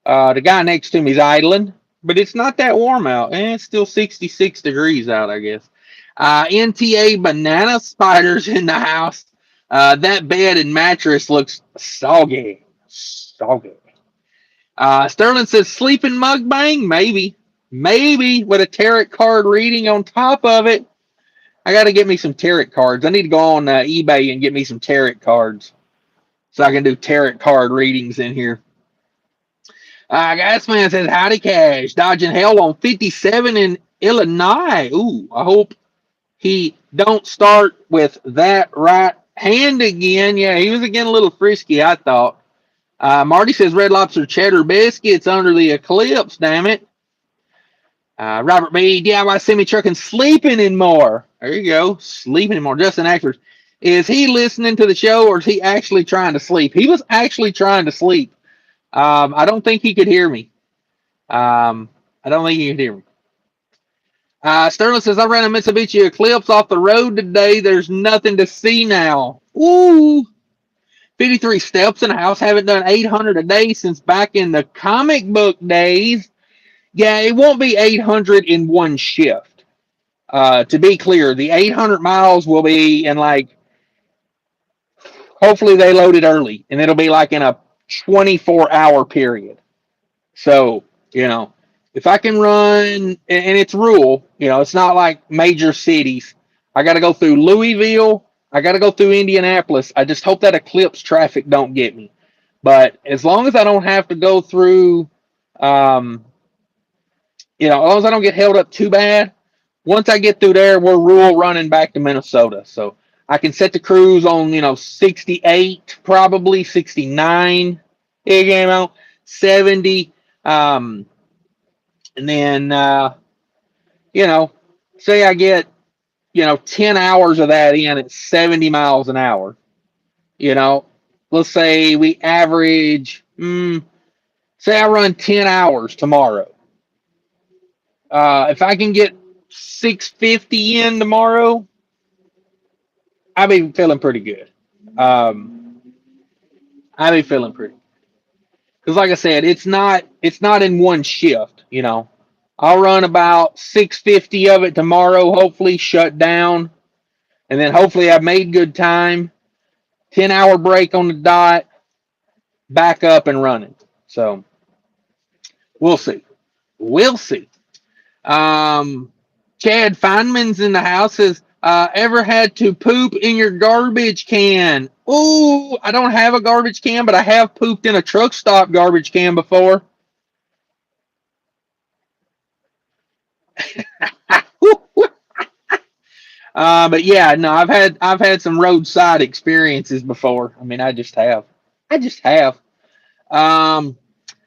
The guy next to me is idling, but it's not that warm out. It's still 66 degrees out, I guess. NTA banana spiders in the house. That bed and mattress looks soggy. Soggy. Sterling says, sleeping mukbang? Maybe. Maybe with a tarot card reading on top of it. I got to get me some tarot cards. I need to go on eBay and get me some tarot cards so I can do tarot card readings in here. Gasman says, howdy, Cash. Dodging hell on 57 in Illinois. Ooh, I hope he don't start with that right hand again. Yeah, he was again a little frisky, I thought. Marty says, Red Lobster cheddar biscuits under the Eclipse, damn it. Robert B. DIY semi-trucking sleeping and more. There you go. Sleeping and more. Justin Actors. Is he listening to the show or is he actually trying to sleep? He was actually trying to sleep. I don't think he could hear me. I don't think he could hear me. Sterling says, I ran a Mitsubishi Eclipse off the road today. There's nothing to see now. Ooh. 53 steps in a house. Haven't done 800 a day since back in the comic book days. Yeah, it won't be 800 in one shift. To be clear, the 800 miles will be in like, hopefully they load it early, and it'll be like in a 24-hour period. So, if I can run, and it's rural, it's not like major cities. I got to go through Louisville. I got to go through Indianapolis. I just hope that Eclipse traffic don't get me. But as long as I don't have to go through, as long as I don't get held up too bad, once I get through there, we're rural running back to Minnesota. So I can set the cruise on, 68, probably 69, 70. And then, say I get, 10 hours of that in at 70 miles an hour. Let's say we average, say I run 10 hours tomorrow. If I can get 650 in tomorrow, I'll be feeling pretty good. I'll be feeling pretty. Because like I said, it's not in one shift, I'll run about 650 of it tomorrow, hopefully shut down. And then hopefully I've made good time. 10-hour break on the dot, back up and running. So we'll see. We'll see. Chad Feynman's in the house says, ever had to poop in your garbage can? Ooh, I don't have a garbage can, but I have pooped in a truck stop garbage can before. But yeah, no, I've had some roadside experiences before. I mean, I just have.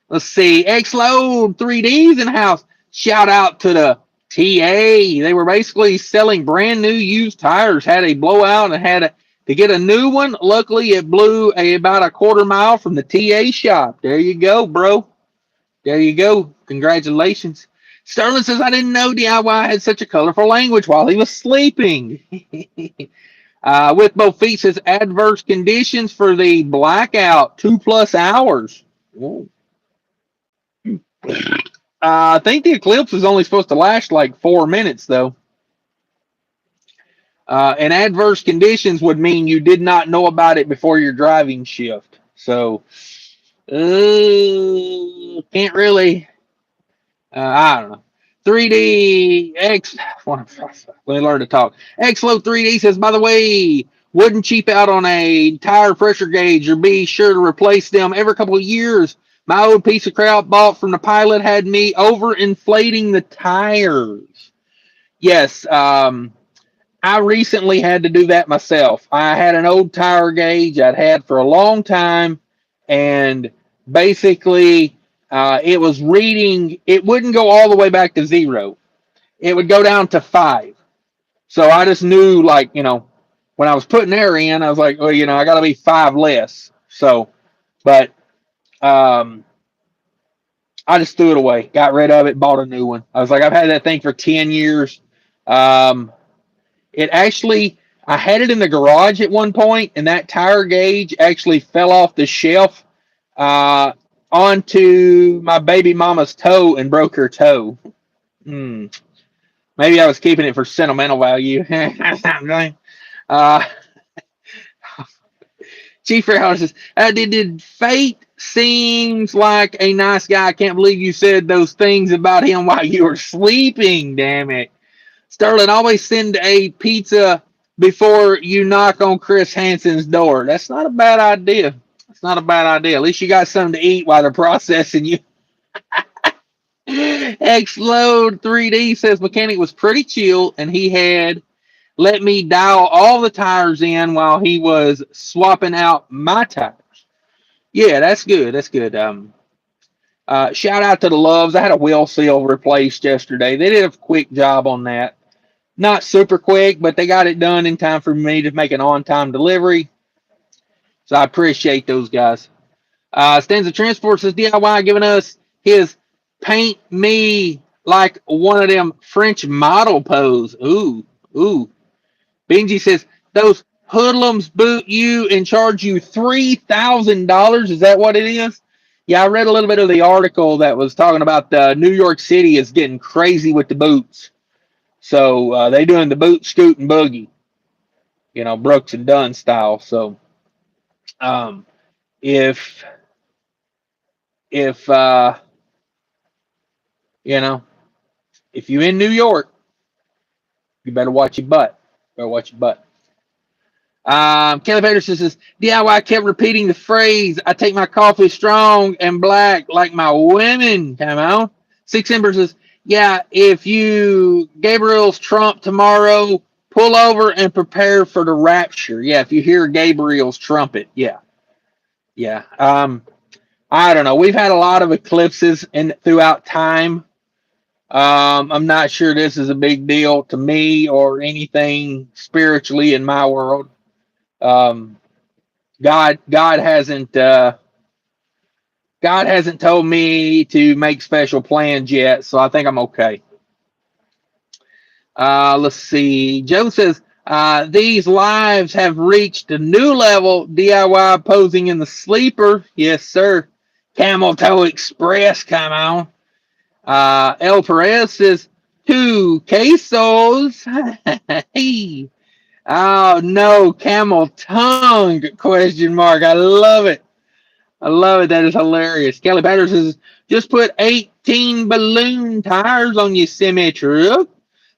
Let's see, X-Load 3Ds in the house. Shout out to the TA. They were basically selling brand new used tires. Had a blowout and had to get a new one. Luckily, it blew about a quarter mile from the TA shop. There you go, bro. There you go. Congratulations. Sterling says, I didn't know DIY had such a colorful language while he was sleeping. With both feet says, adverse conditions for the blackout, 2+ hours. Whoa. I think the Eclipse is only supposed to last like 4 minutes, though. And adverse conditions would mean you did not know about it before your driving shift. So, can't really. I don't know. 3D X. Let me learn to talk. Xload 3D says, by the way, wouldn't cheap out on a tire pressure gauge or be sure to replace them every couple of years. My old piece of crap bought from the pilot had me overinflating the tires. Yes, I recently had to do that myself. I had an old tire gauge I'd had for a long time, and basically, it was reading, it wouldn't go all the way back to zero. It would go down to 5. So I just knew, like, when I was putting air in, I was like, well, I got to be 5 less. So, but I just threw it away, got rid of it, bought a new one. I was like, I've had that thing for 10 years. Um, It actually, I had it in the garage at one point, and that tire gauge actually fell off the shelf uh, onto my baby mama's toe and broke her toe. Hmm. Maybe I was keeping it for sentimental value. uh, Chief Fairhouse says, did Fate seems like a nice guy? I can't believe you said those things about him while you were sleeping. Damn it. Sterling, always send a pizza before you knock on Chris Hansen's door. That's not a bad idea. It's not a bad idea. At least you got something to eat while they're processing you. Xload 3D says mechanic was pretty chill and he had let me dial all the tires in while he was swapping out my tires. Yeah, that's good. That's good. Shout out to the Loves. I had a wheel seal replaced yesterday. They did a quick job on that. Not super quick, but they got it done in time for me to make an on-time delivery. So I appreciate those guys. Stanza Transport says DIY giving us his paint me like one of them French model pose. Ooh, ooh. Benji says those hoodlums boot you and charge you $3,000. Is that what it is? Yeah, I read a little bit of the article that was talking about New York City is getting crazy with the boots. So they doing the boot, scoot, and boogie, Brooks and Dunn style. So um, if if you know if you in New York, you better watch your butt. Better watch your butt. Kelly Peterson says DIY kept repeating the phrase, "I take my coffee strong and black like my women." Come on. Six Ember says, "Yeah, if you Gabriel's Trump tomorrow, pull over and prepare for the rapture." Yeah, if you hear Gabriel's trumpet, yeah, yeah. I don't know. We've had a lot of eclipses throughout time. I'm not sure this is a big deal to me or anything spiritually in my world. Um, God hasn't told me to make special plans yet, so I think I'm okay. Let's see. Joe says these lives have reached a new level. DIY posing in the sleeper, yes sir. Camel Toe Express, come on. El Perez says 2 quesos. Hey. Oh no, camel tongue? Question mark. I love it. I love it. That is hilarious. Kelly Patterson says, just put 18 balloon tires on your semi truck.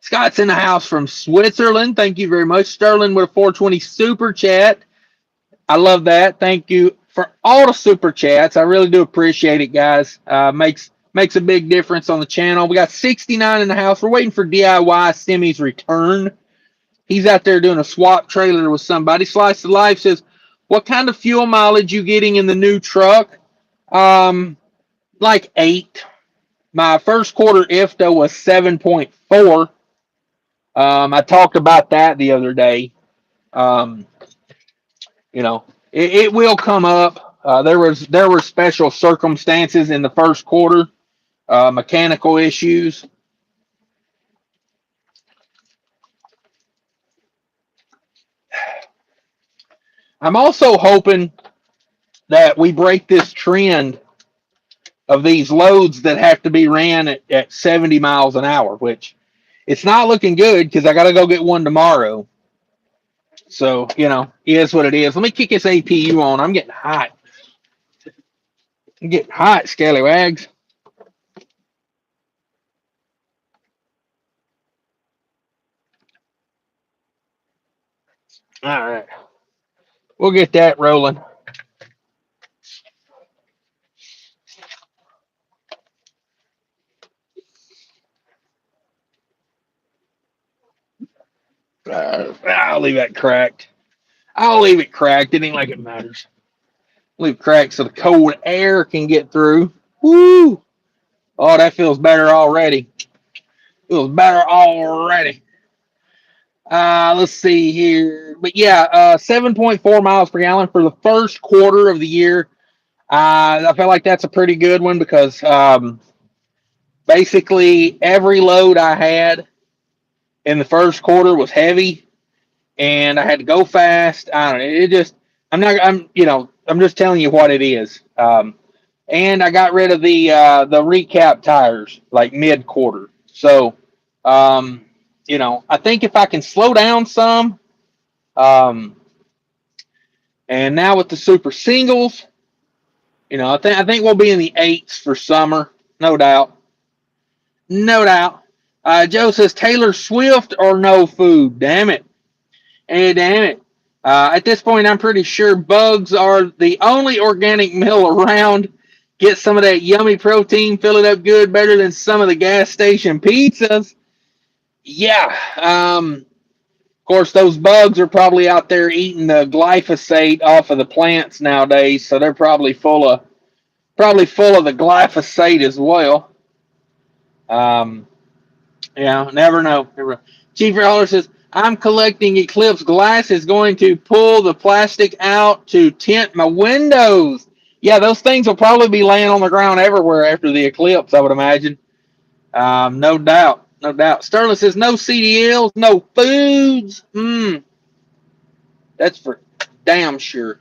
Scott's in the house from Switzerland. Thank you very much. Sterling with a 420 super chat. I love that. Thank you for all the super chats. I really do appreciate it, guys. Makes a big difference on the channel. We got 69 in the house. We're waiting for DIY Semi's return. He's out there doing a swap trailer with somebody. Slice of Life says, what kind of fuel mileage you getting in the new truck? Like 8. My first quarter IFTA was 7.4. I talked about that the other day. Um, it will come up. There were special circumstances in the first quarter, mechanical issues. I'm also hoping that we break this trend of these loads that have to be ran at 70 miles an hour, which it's not looking good because I got to go get one tomorrow. So, it is what it is. Let me kick this APU on. I'm getting hot. I'm getting hot, scallywags. All right. We'll get that rolling. I'll leave that cracked. I'll leave it cracked. It ain't like it matters. Leave it cracked so the cold air can get through. Woo! Oh, that feels better already. Feels better already. Let's see here. But yeah, 7.4 miles per gallon for the first quarter of the year. I feel like that's a pretty good one because basically every load I had in the first quarter was heavy and I had to go fast. I don't know. It just, I'm just telling you what it is. And I got rid of the recap tires like mid quarter. So, I think if I can slow down some, um, and now with the super singles, I think we'll be in the eights for summer, no doubt, no doubt. Joe says Taylor Swift or no food. Damn it, hey, damn it. At this point, I'm pretty sure bugs are the only organic meal around. Get some of that yummy protein, fill it up good, better than some of the gas station pizzas. Yeah. Of course, those bugs are probably out there eating the glyphosate off of the plants nowadays, so they're probably full of the glyphosate as well. Um, never know. Chief Roller says, I'm collecting Eclipse glasses, going to pull the plastic out to tint my windows. Yeah, those things will probably be laying on the ground everywhere after the eclipse, I would imagine. No doubt. No doubt. Sterling says, no CDLs, no foods. That's for damn sure.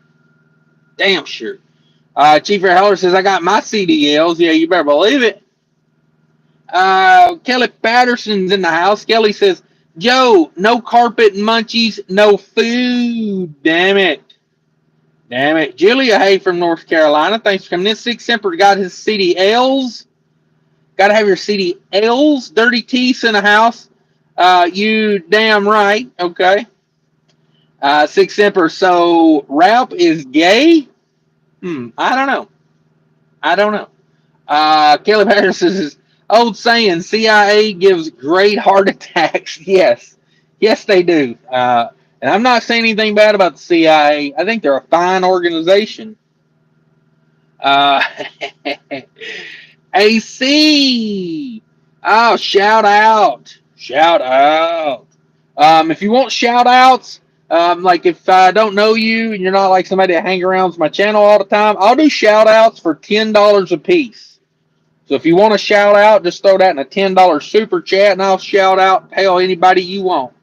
Damn sure. Chief Air Heller says, I got my CDLs. Yeah, you better believe it. Kelly Patterson's in the house. Kelly says, Joe, no carpet munchies, no food. Damn it. Damn it. Julia Hay from North Carolina. Thanks for coming in. Six Semper got his CDLs. Got to have your CDLs. Dirty Teeth in the house. You damn right. Okay. Six Semper. So, Ralph is gay? I don't know. I don't know. Caleb Harris's old saying, CIA gives great heart attacks. Yes. Yes, they do. And I'm not saying anything bad about the CIA. I think they're a fine organization. Uh, AC. Oh, shout out. Shout out. If you want shout outs, like if I don't know you and you're not like somebody that hang around my channel all the time, I'll do shout outs for $10 a piece. So if you want to shout out, just throw that in a $10 super chat and I'll shout out, hell, anybody you want.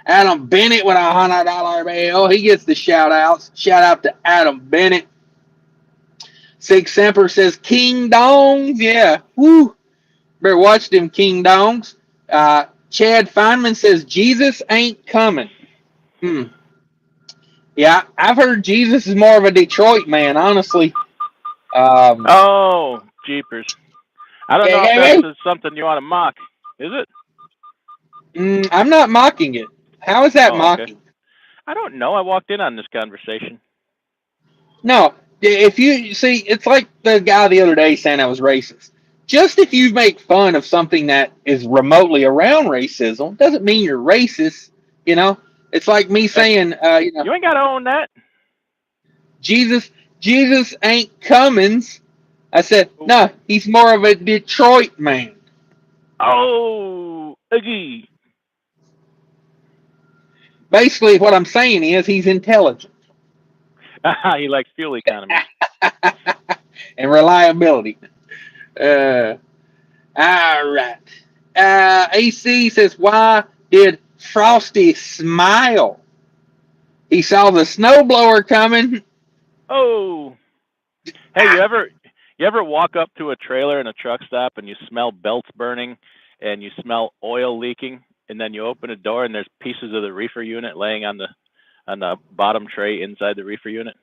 Adam Bennett with a $100 bill. He gets the shout outs. Shout out to Adam Bennett. Six Semper says King Dongs. Yeah. Woo. Better watch them King Dongs. Chad Feynman says Jesus ain't coming. Yeah, I've heard Jesus is more of a Detroit man, honestly. Oh, jeepers. I don't know if Yeah, that's something you want to mock. Is it? I'm not mocking it. How is that Oh, okay. mocking? I don't know. I walked in on this conversation. No, if you see, it's like the guy the other day saying I was racist. Just if you make fun of something that is remotely around racism, doesn't mean you're racist. It's like me saying, You ain't got to own that. Jesus ain't Cummins. I said, Ooh. no, he's more of a Detroit man. Oh, agee. Basically, what I'm saying is he's intelligent. He likes fuel economy. And reliability. All right. AC says, why did Frosty smile? He saw the snowblower coming. Oh. Hey, you You ever walk up to a trailer in a truck stop and you smell belts burning and you smell oil leaking, and then you open a door and there's pieces of the reefer unit laying on the bottom tray inside the reefer unit?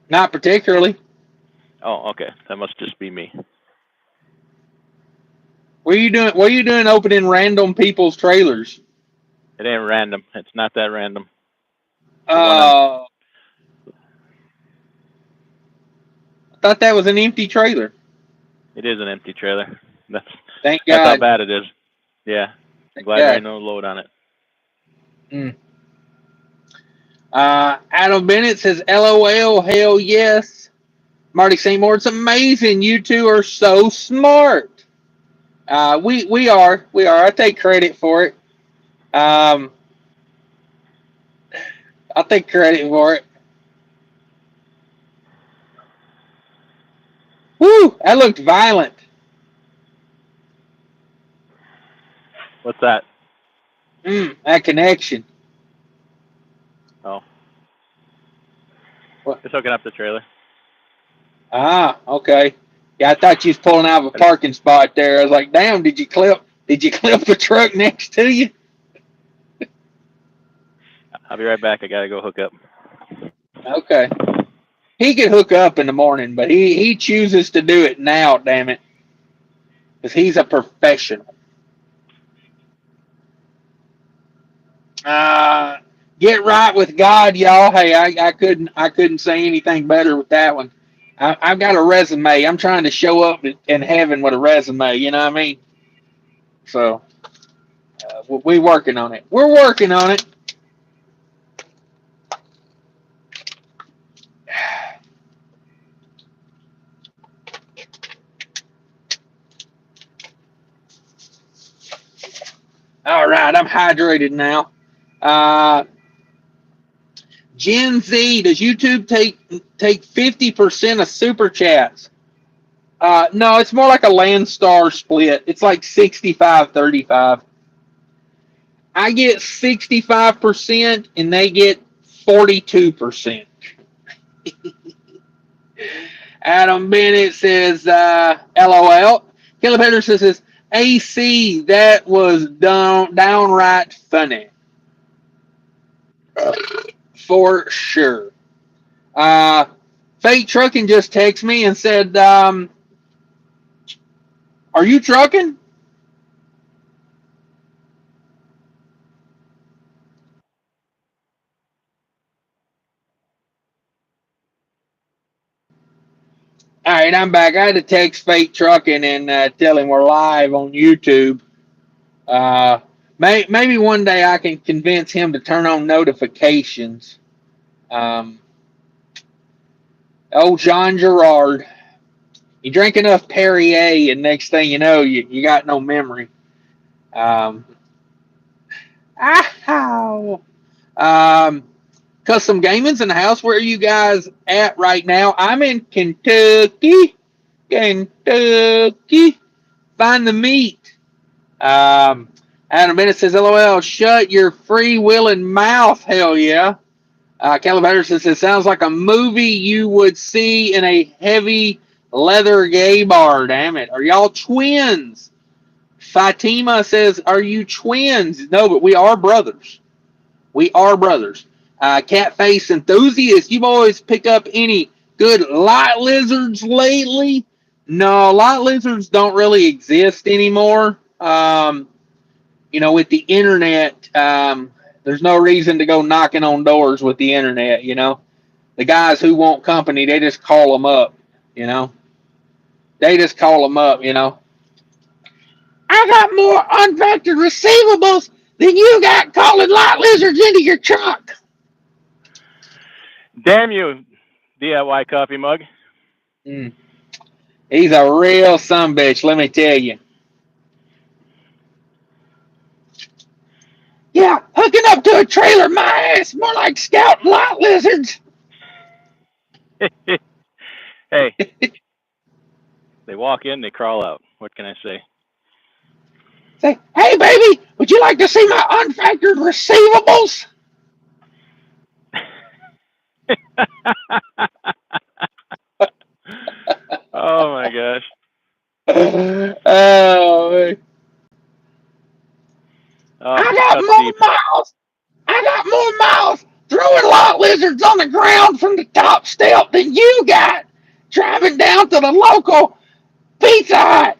Not particularly. Oh, okay. That must just be me. What are you doing? What are you doing opening random people's trailers? It ain't random. It's not that random. I thought that was an empty trailer. It is an empty trailer. Thank That's how God. bad it is. Yeah. I'm glad there ain't no load on it. Adam Bennett says, LOL, hell yes. Marty Seymour, it's amazing. You two are so smart. We are. I take credit for it. I'll take credit for it. Woo! That looked violent. What's that? That connection. Oh. What? Just hooking up the trailer. Ah, okay. Yeah, I thought you was pulling out of a parking spot there. I was like, damn, did you clip the truck next to you? I'll be right back. I gotta go hook up. Okay. He could hook up in the morning, but he chooses to do it now, damn it. Because he's a professional. Get right with God, y'all. Hey, I couldn't say anything better with that one. I've got a resume. I'm trying to show up in heaven with a resume. You know what I mean? So we're working on it. We're working on it. All right, I'm hydrated now. Gen Z, does YouTube take 50% of super chats? No, it's more like a Landstar split. It's like 65-35. I get 65% and they get 42%. Adam Bennett says, LOL. Caleb Henderson says, AC, that was downright funny. For sure. Fake Trucking just texted me and said, are you trucking? All right, I'm back. I had to text Fake Trucking and tell him we're live on YouTube. Maybe one day I can convince him to turn on notifications. Old Jean Gerard. You drink enough Perrier, and next thing you know, you got no memory. Custom Gaming's in the house. Where are you guys at right now? I'm in Kentucky. Find the meat. Adam Bennett says, LOL, shut your freewheeling mouth. Hell yeah. Caleb Henderson says, sounds like a movie you would see in a heavy leather gay bar. Damn it. Are y'all twins? Fatima says, are you twins? No, but we are brothers. We are brothers. Catface enthusiast, you boys pick up any good light lizards lately? No, light lizards don't really exist anymore. With the internet, there's no reason to go knocking on doors with the internet. The guys who want company, they just call them up. They just call them up. I got more unfactored receivables than you got calling light lizards into your truck. Damn you, DIY coffee mug. He's a real sumbitch, let me tell you. Yeah, hooking up to a trailer, my ass, more like scouting light lizards. Hey, they walk in, they crawl out. What can I say? Say, hey, baby, would you like to see my unfactored receivables? gosh. Oh, Oh, I got cuts more deep. miles. I got more miles throwing lot lizards on the ground from the top step than you got driving down to the local Pizza Hut.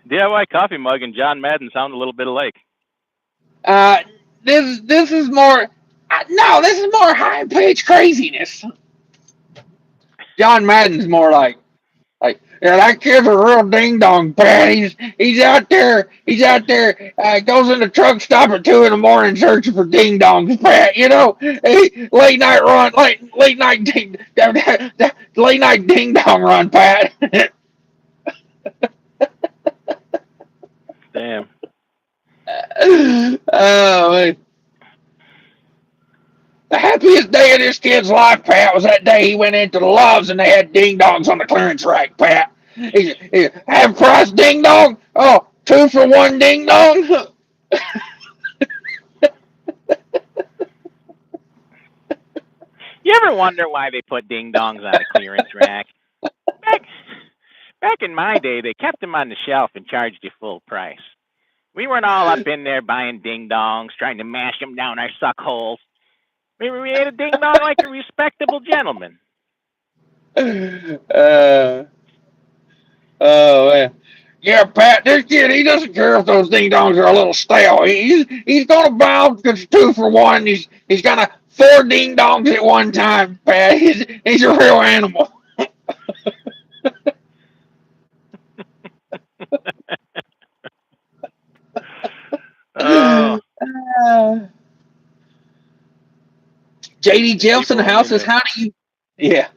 DIY coffee mug and John Madden sound a little bit alike. Uh, this is more. No, this is more high pitched craziness. John Madden's more like, yeah, that kid's a real ding dong, Pat. He's out there. He's out there. Goes in the truck stop at 2 in the morning searching for ding dongs, Pat. You know, late night run, late night late night ding dong run, Pat. Damn. Oh man. The happiest day of this kid's life, Pat, was that day he went into the Loves and they had ding dongs on the clearance rack, Pat. He half price ding dong. Oh, 2 for 1 ding dong. You ever wonder why they put ding dongs on a clearance rack? Back in my day, they kept them on the shelf and charged you full price. We weren't all up in there buying ding dongs, trying to mash them down our suck holes. We ate a ding dong like a respectable gentleman. Oh man. Yeah, Pat, this kid, he doesn't care if those ding dongs are a little stale. He's gonna buy them because it's 2 for 1. He's gonna 4 ding dongs at one time, Pat. He's a real animal. Oh, JD Jefferson people and House says, their how do you? Yeah,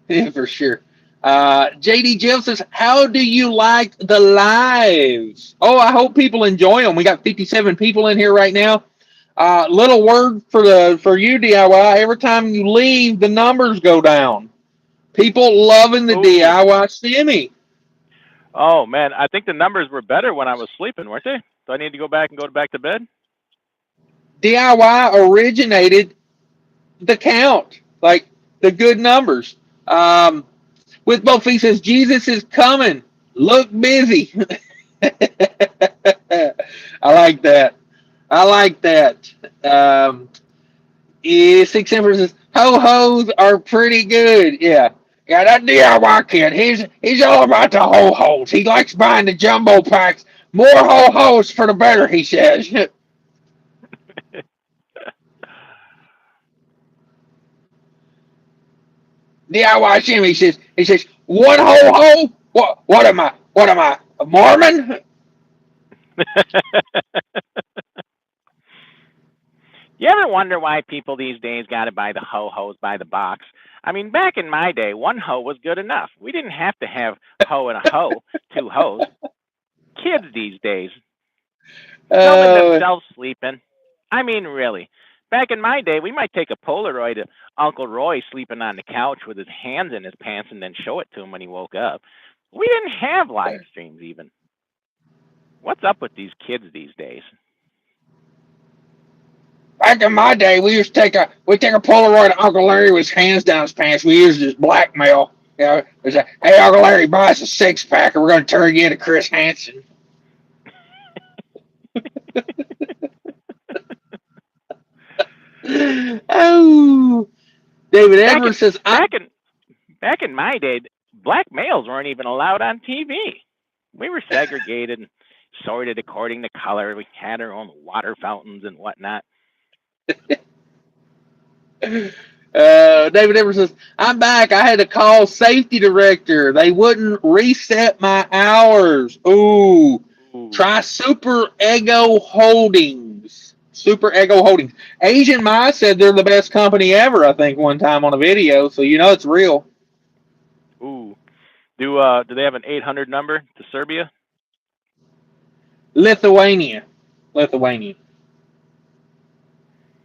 yeah, for sure. JD Jeff says, how do you like the lives? Oh, I hope people enjoy them. We got 57 people in here right now. Little word for you DIY. Every time you leave, the numbers go down. People loving the DIY semi. Oh man, I think the numbers were better when I was sleeping, weren't they? Do I need to go back and go back to bed? DIY originated the count, like the good numbers. With both feet says, Jesus is coming. Look busy. I like that. I like that. Yeah, 6 Emperor says, ho-hos are pretty good. Yeah. Yeah, that DIY kid, he's all about the ho-hos. He likes buying the jumbo packs. More ho-hos for the better, he says. DIY Jimmy he says, one ho-ho? What am I? What am I? A Mormon? You ever wonder why people these days got to buy the ho-hos by the box? I mean, back in my day, one hoe was good enough. We didn't have to have hoe and a hoe, 2 hoes. Kids these days, filming themselves sleeping. I mean, really. Back in my day, we might take a Polaroid of Uncle Roy sleeping on the couch with his hands in his pants and then show it to him when he woke up. We didn't have live streams even. What's up with these kids these days? Back in my day, we take a Polaroid of Uncle Larry with his hands down his pants. We used it as blackmail. You know, it say, hey, Uncle Larry, buy us a 6-pack, or we're going to turn you into Chris Hansen. Oh, David Edwards says, back in my day, black males weren't even allowed on TV. We were segregated and sorted according to color. We had our own water fountains and whatnot. David Edwards says, I'm back. I had to call safety director. They wouldn't reset my hours. Ooh. Try Super Ego Holdings. Super Ego Holdings. Asian Mai said they're the best company ever, I think, one time on a video, so you know it's real. Ooh. Do they have an 800 number to Serbia? Lithuania.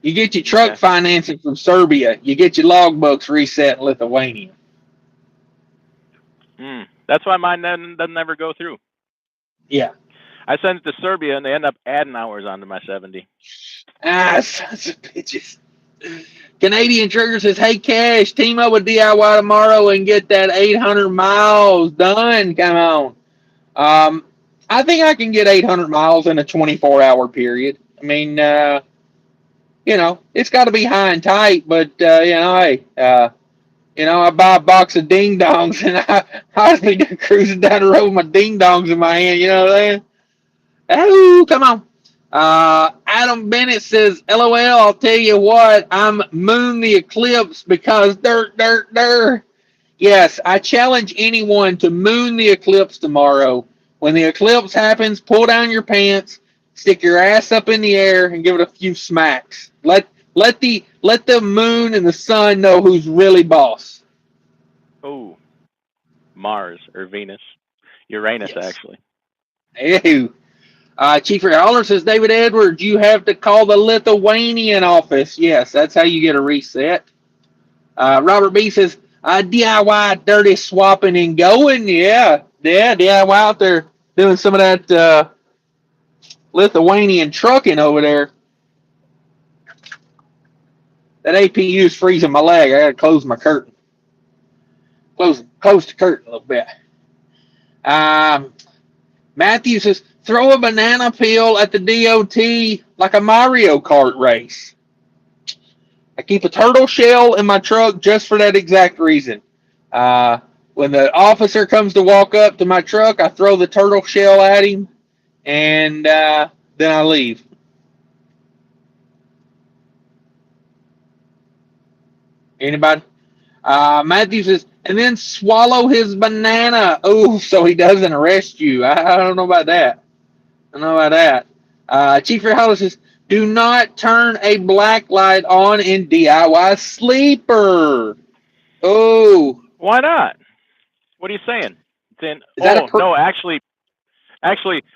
You get your truck financing from Serbia. You get your logbooks reset in Lithuania. That's why mine doesn't ever go through. Yeah. I send it to Serbia, and they end up adding hours onto my 70. Sons of bitches. Canadian Trigger says, "Hey Cash, team up with DIY tomorrow and get that 800 miles done. Come on." I think I can get 800 miles in a 24-hour period. I mean, it's got to be high and tight, but hey, I buy a box of ding dongs and I be cruising down the road with my ding dongs in my hand. You know what I'm saying? Oh, come on. Adam Bennett says, "LOL, I'll tell you what, I'm moon the eclipse because dirt. Yes, I challenge anyone to moon the eclipse tomorrow. When the eclipse happens, pull down your pants, stick your ass up in the air, and give it a few smacks. Let the moon and the sun know who's really boss." Oh, Mars or Venus. Uranus, Yes. actually. Ew. Chief Hauler says, "David Edwards, you have to call the Lithuanian office." Yes, that's how you get a reset. Robert B says, "DIY dirty swapping and going." Yeah, DIY out there doing some of that Lithuanian trucking over there. That APU is freezing my leg. I got to close my curtain. Close the curtain a little bit. Matthew says, "Throw a banana peel at the DOT like a Mario Kart race." I keep a turtle shell in my truck just for that exact reason. When the officer comes to walk up to my truck, I throw the turtle shell at him, and then I leave. Anybody? Matthew says, "And then swallow his banana." Oh, so he doesn't arrest you. I don't know about that. I don't know about that. Chief Hollis says, "Do not turn a black light on in DIY sleeper." Oh. Why not? What are you saying? Saying, Is that oh no, actually,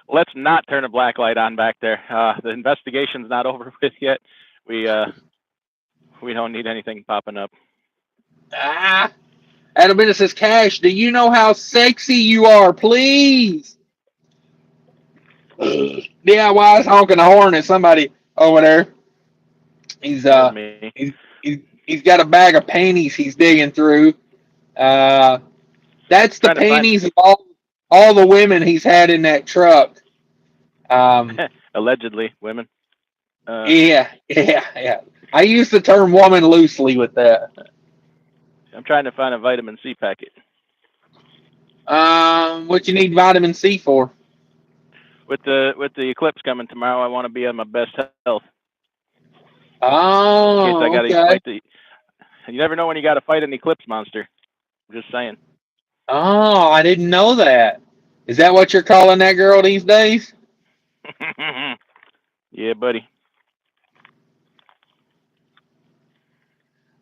let's not turn a black light on back there. The investigation's not over with yet. We don't need anything popping up. Adam Bennett says, "Cash, do you know how sexy you are? Please." DIY's honking a horn at somebody over there. He's That was me. he's got a bag of panties he's digging through. That's the panties of all the women he's had in that truck. Allegedly, women. Yeah. I use the term woman loosely with that. I'm trying to find a vitamin C packet. What you need vitamin C for? With the Eclipse coming tomorrow, I want to be on my best health. Oh, in case I got to okay. fight you never know when you got to fight an Eclipse monster. I'm just saying. Oh, I didn't know that. Is that what you're calling that girl these days? Yeah, buddy.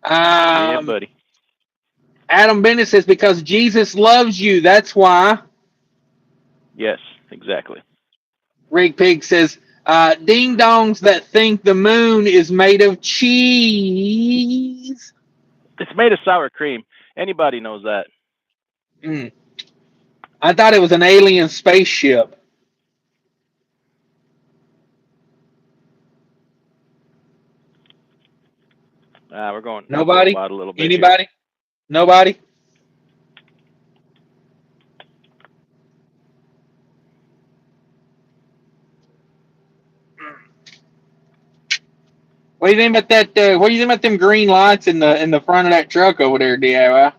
Yeah, buddy. Adam Bennett says, "Because Jesus loves you, that's why." Yes, exactly. Rig Pig says, "Ding dongs that think the moon is made of cheese." It's made of sour cream. Anybody knows that. I thought it was an alien spaceship. We're going Nobody? robot a little bit here. Anybody? Nobody? What do you think about that? What do you think about them green lights in the front of that truck over there, DIY?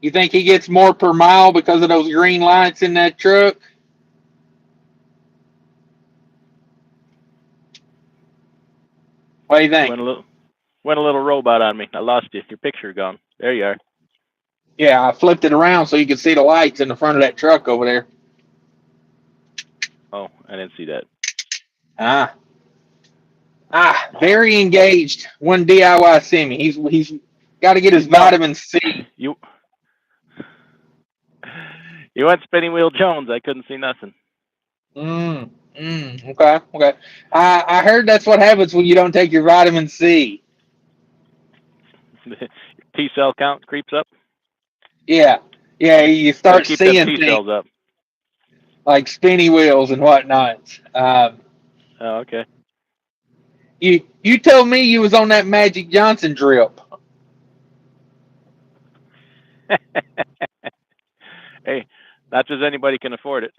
You think he gets more per mile because of those green lights in that truck? What do you think? Went a little robot on me. I lost you. Your picture gone. There you are. Yeah, I flipped it around so you could see the lights in the front of that truck over there. Oh, I didn't see that. Very engaged. One DIY semi. He's got to get his vitamin C. You went spinning wheel Jones. I couldn't see nothing. Okay. I heard that's what happens when you don't take your vitamin C. Your T cell count creeps up. Yeah, you start keep seeing them T cells up, like spinny wheels and whatnot. Oh, okay. You told me you was on that Magic Johnson drip. Hey, not just anybody can afford it.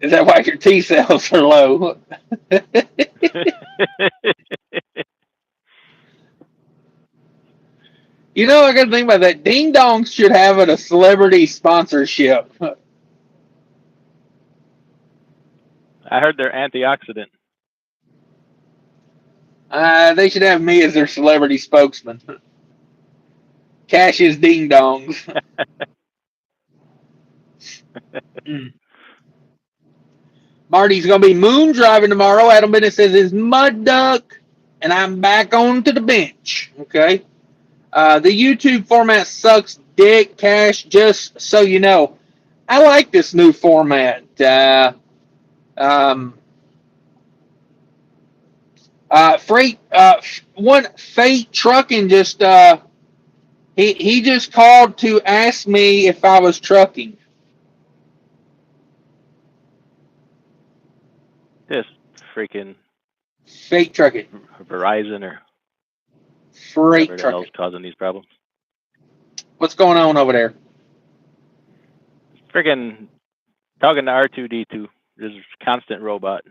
Is that why your T cells are low? You know, I got to think about that. Ding dongs should have a celebrity sponsorship. I heard they're antioxidant. They should have me as their celebrity spokesman. Cash's Ding Dongs. Marty's going to be moon driving tomorrow. Adam Bennett says it's mud duck, and I'm back on to the bench. Okay. The YouTube format sucks dick, Cash, just so you know. I like this new format. Freight Trucking just he just called to ask me if I was trucking. This freaking Freight Trucking. Verizon or Freight whatever the hell's Trucking. causing these problems. What's going on over there? Freaking talking to R2D2. This constant robot.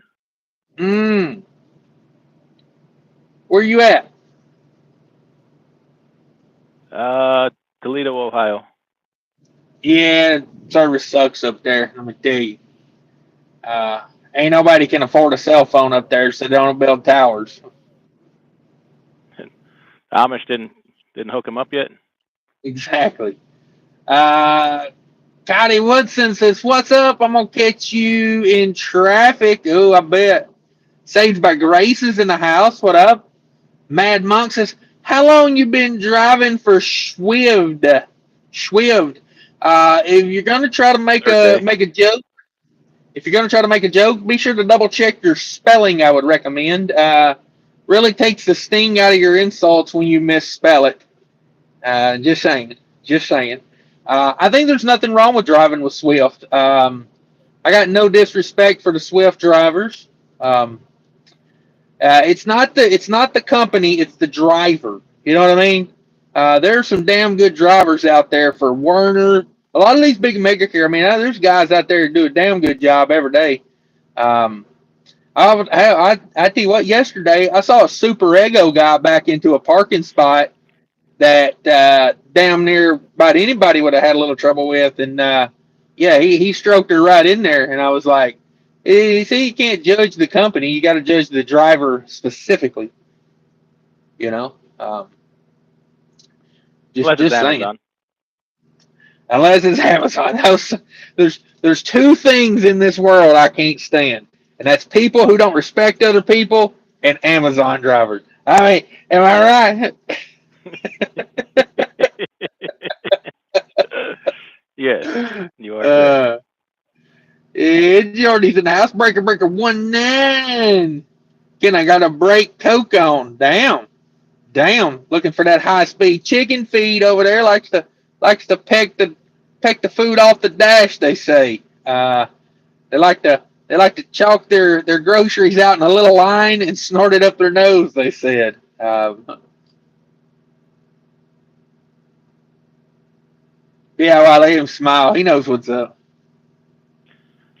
Where you at? Toledo, Ohio. Yeah, service sucks up there. Let me tell you. Ain't nobody can afford a cell phone up there, so they don't build towers. Amish didn't hook him up yet. Exactly. Cotty Woodson says, "What's up? I'm gonna catch you in traffic." Oh, I bet. Saved by Grace is in the house. What up? Mad Monk says, "How long you been driving for Schwivd? Schwivd. If you're gonna try to make a joke, be sure to double check your spelling. I would recommend. Really takes the sting out of your insults when you misspell it. Just saying. Just saying. I think there's nothing wrong with driving with Swift. I got no disrespect for the Swift drivers. It's not the company, it's the driver. You know what I mean? There are some damn good drivers out there for Werner. A lot of these big mega care. I mean, there's guys out there who do a damn good job every day. I tell you what, yesterday I saw a super ego guy back into a parking spot that damn near about anybody would have had a little trouble with, and yeah, he stroked her right in there, and I was like, see, you can't judge the company, you got to judge the driver specifically, you know. Just saying. Amazon. Unless it's Amazon. There's two things in this world I can't stand, and that's people who don't respect other people and Amazon drivers. I mean, am I right? Yes, you are correct. Jordy's in the house. Breaker 19. Ken, I got a break coke on. Damn. Looking for that high speed chicken feed over there. Likes to peck the food off the dash. They say. They like to chalk their groceries out in a little line and snort it up their nose. They said. Yeah, well, I let him smile. He knows what's up.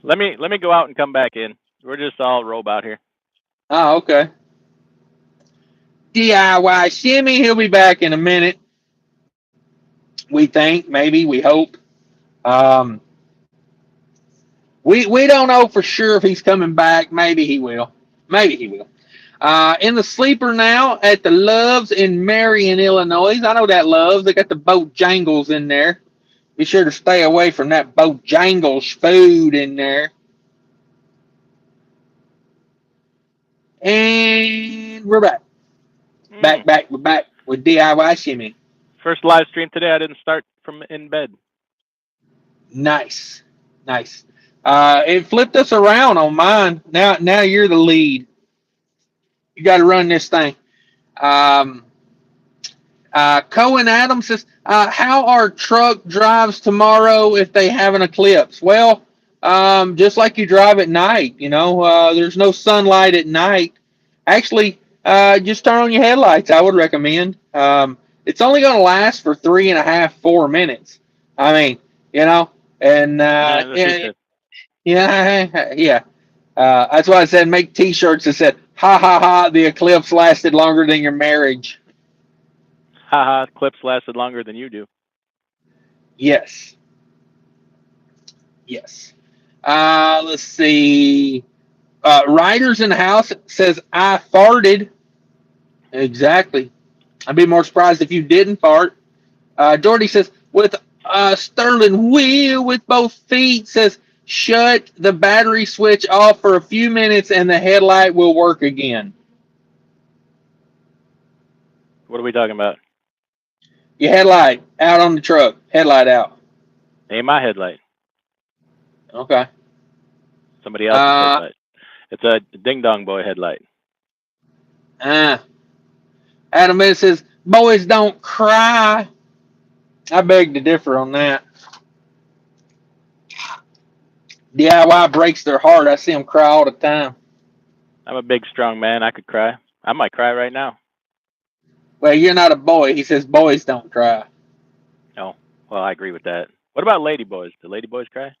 Let me go out and come back in. We're just all robot here. Oh, okay. DIY Shimmy, he'll be back in a minute. We think, maybe, we hope. We don't know for sure if he's coming back. Maybe he will. In the sleeper now at the Loves in Marion, Illinois. I know that Loves. They got the Bojangles in there. Be sure to stay away from that Bojangles food in there. And we're back. We're back with DIY Shimmy. First live stream today. I didn't start from in bed. Nice. It flipped us around on mine. Now you're the lead. You got to run this thing. Cohen Adams says, how are truck drives tomorrow if they have an eclipse? Well, just like you drive at night, there's no sunlight at night. Actually, just turn on your headlights. I would recommend. It's only going to last for 3.5, 4 minutes. I mean, you know, and That's what she yeah, said. yeah. That's why I said make T-shirts that said "Ha ha ha." The eclipse lasted longer than your marriage. Haha, clips lasted longer than you do. Yes, yes. Let's see. Riders in the house says I farted. Exactly. I'd be more surprised if you didn't fart. Jordy says, with a Sterling wheel with both feet, says, shut the battery switch off for a few minutes and the headlight will work again. What are we talking about? Your headlight out on the truck. Headlight out. Ain't my headlight. Okay. Somebody else's headlight. It's a Ding Dong Boy headlight. Adam says, boys don't cry. I beg to differ on that. DIY breaks their heart. I see them cry all the time. I'm a big, strong man. I could cry. I might cry right now. Well, you're not a boy. He says boys don't cry. Oh, well, I agree with that. What about lady boys? Do lady boys cry?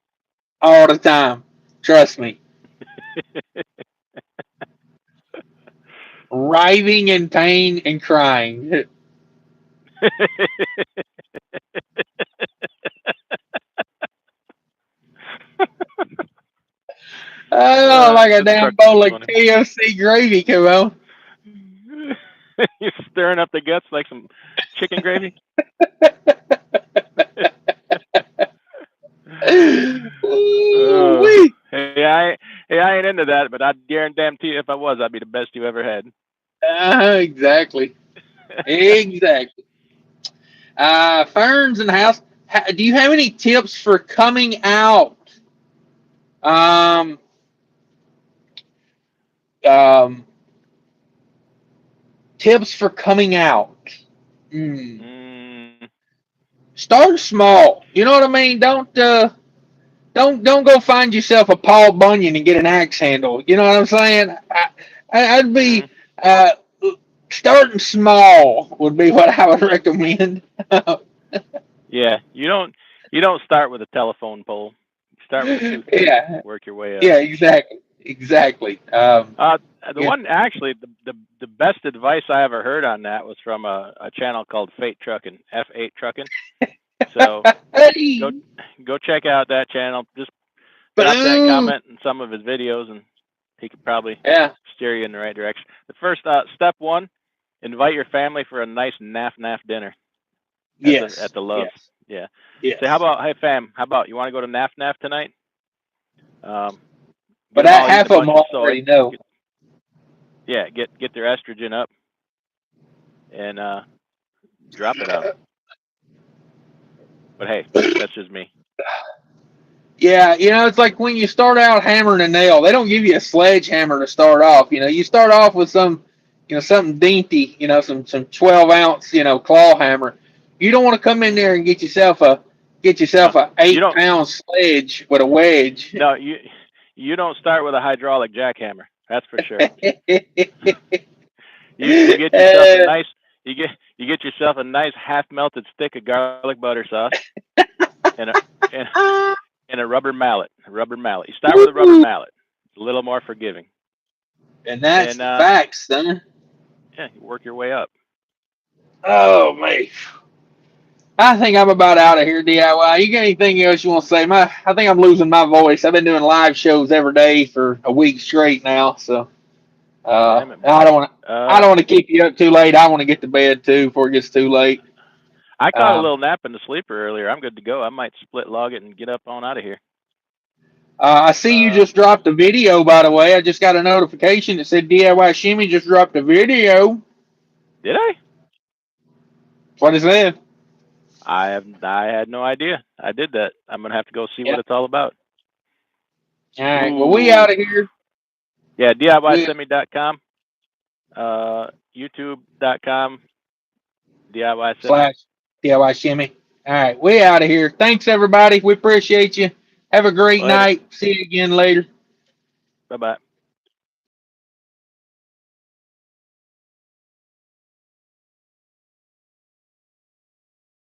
All the time. Trust me. Writhing in pain and crying. Oh, like a This damn truck bowl is of funny. KFC gravy, come on. You're stirring up the guts like some chicken gravy. Ooh-wee. Hey, I ain't into that, but I guarantee you, if I was, I'd be the best you ever had. Exactly. Exactly. Ferns in the house. Do you have any tips for coming out? Um, um, tips for coming out. Start small. You know what I mean? Don't go find yourself a Paul Bunyan and get an axe handle. You know what I'm saying? I'd be uh, starting small would be what I would recommend. Yeah, you don't start with a telephone pole. You start with a toothpick. Yeah, Work your way up. yeah, exactly. The Yeah. one actually, the best advice I ever heard on that was from a channel called Fate Trucking, F8 Trucking. So go Hey, go check out that channel. Just drop that boom. comment in some of his videos, and he could probably Yeah. steer you in the right direction. The first step one, invite your family for a nice naf dinner at Yes. the Loves. Yes. Yeah. Say, Yes. hey fam, how about you want to go to naf tonight? Get But them all eating half a of them bunch of soy. already know. Get their estrogen up and drop it on them. But hey, that's just me. Yeah, it's like when you start out hammering a nail, they don't give you a sledgehammer to start off. You start off with something dainty, some 12-ounce, claw hammer. You don't want to come in there and get yourself a No, you don't. 8-pound sledge with a wedge. No, you don't start with a hydraulic jackhammer. That's for sure. You get yourself a nice you get yourself a nice half melted stick of garlic butter sauce and a and, and a rubber mallet. A rubber mallet. You start with a rubber mallet. It's a little more forgiving. And that's And the facts, son. yeah, you work your way up. Oh man. I think I'm about out of here, DIY. You got anything else you want to say? I think I'm losing my voice. I've been doing live shows every day for a week straight now, so Damn it, I boy. don't want to. I don't want to keep you up too late. I want to get to bed too before it gets too late. I caught a little nap in the sleeper earlier. I'm good to go. I might split log it and get up on out of here. I see you just dropped a video, by the way. I just got a notification that said DIY Shimmy just dropped a video. Did I? What is that? I had no idea. I did that. I'm gonna have to go see Yeah. what it's all about. All right. Well, we Ooh. out of here. Yeah, DIYsemi.com, YouTube.com, DIY Semi. / DIY Shimmy. All right. We out of here. Thanks, everybody. We appreciate you. Have a great Later. night. See you again later. Bye bye.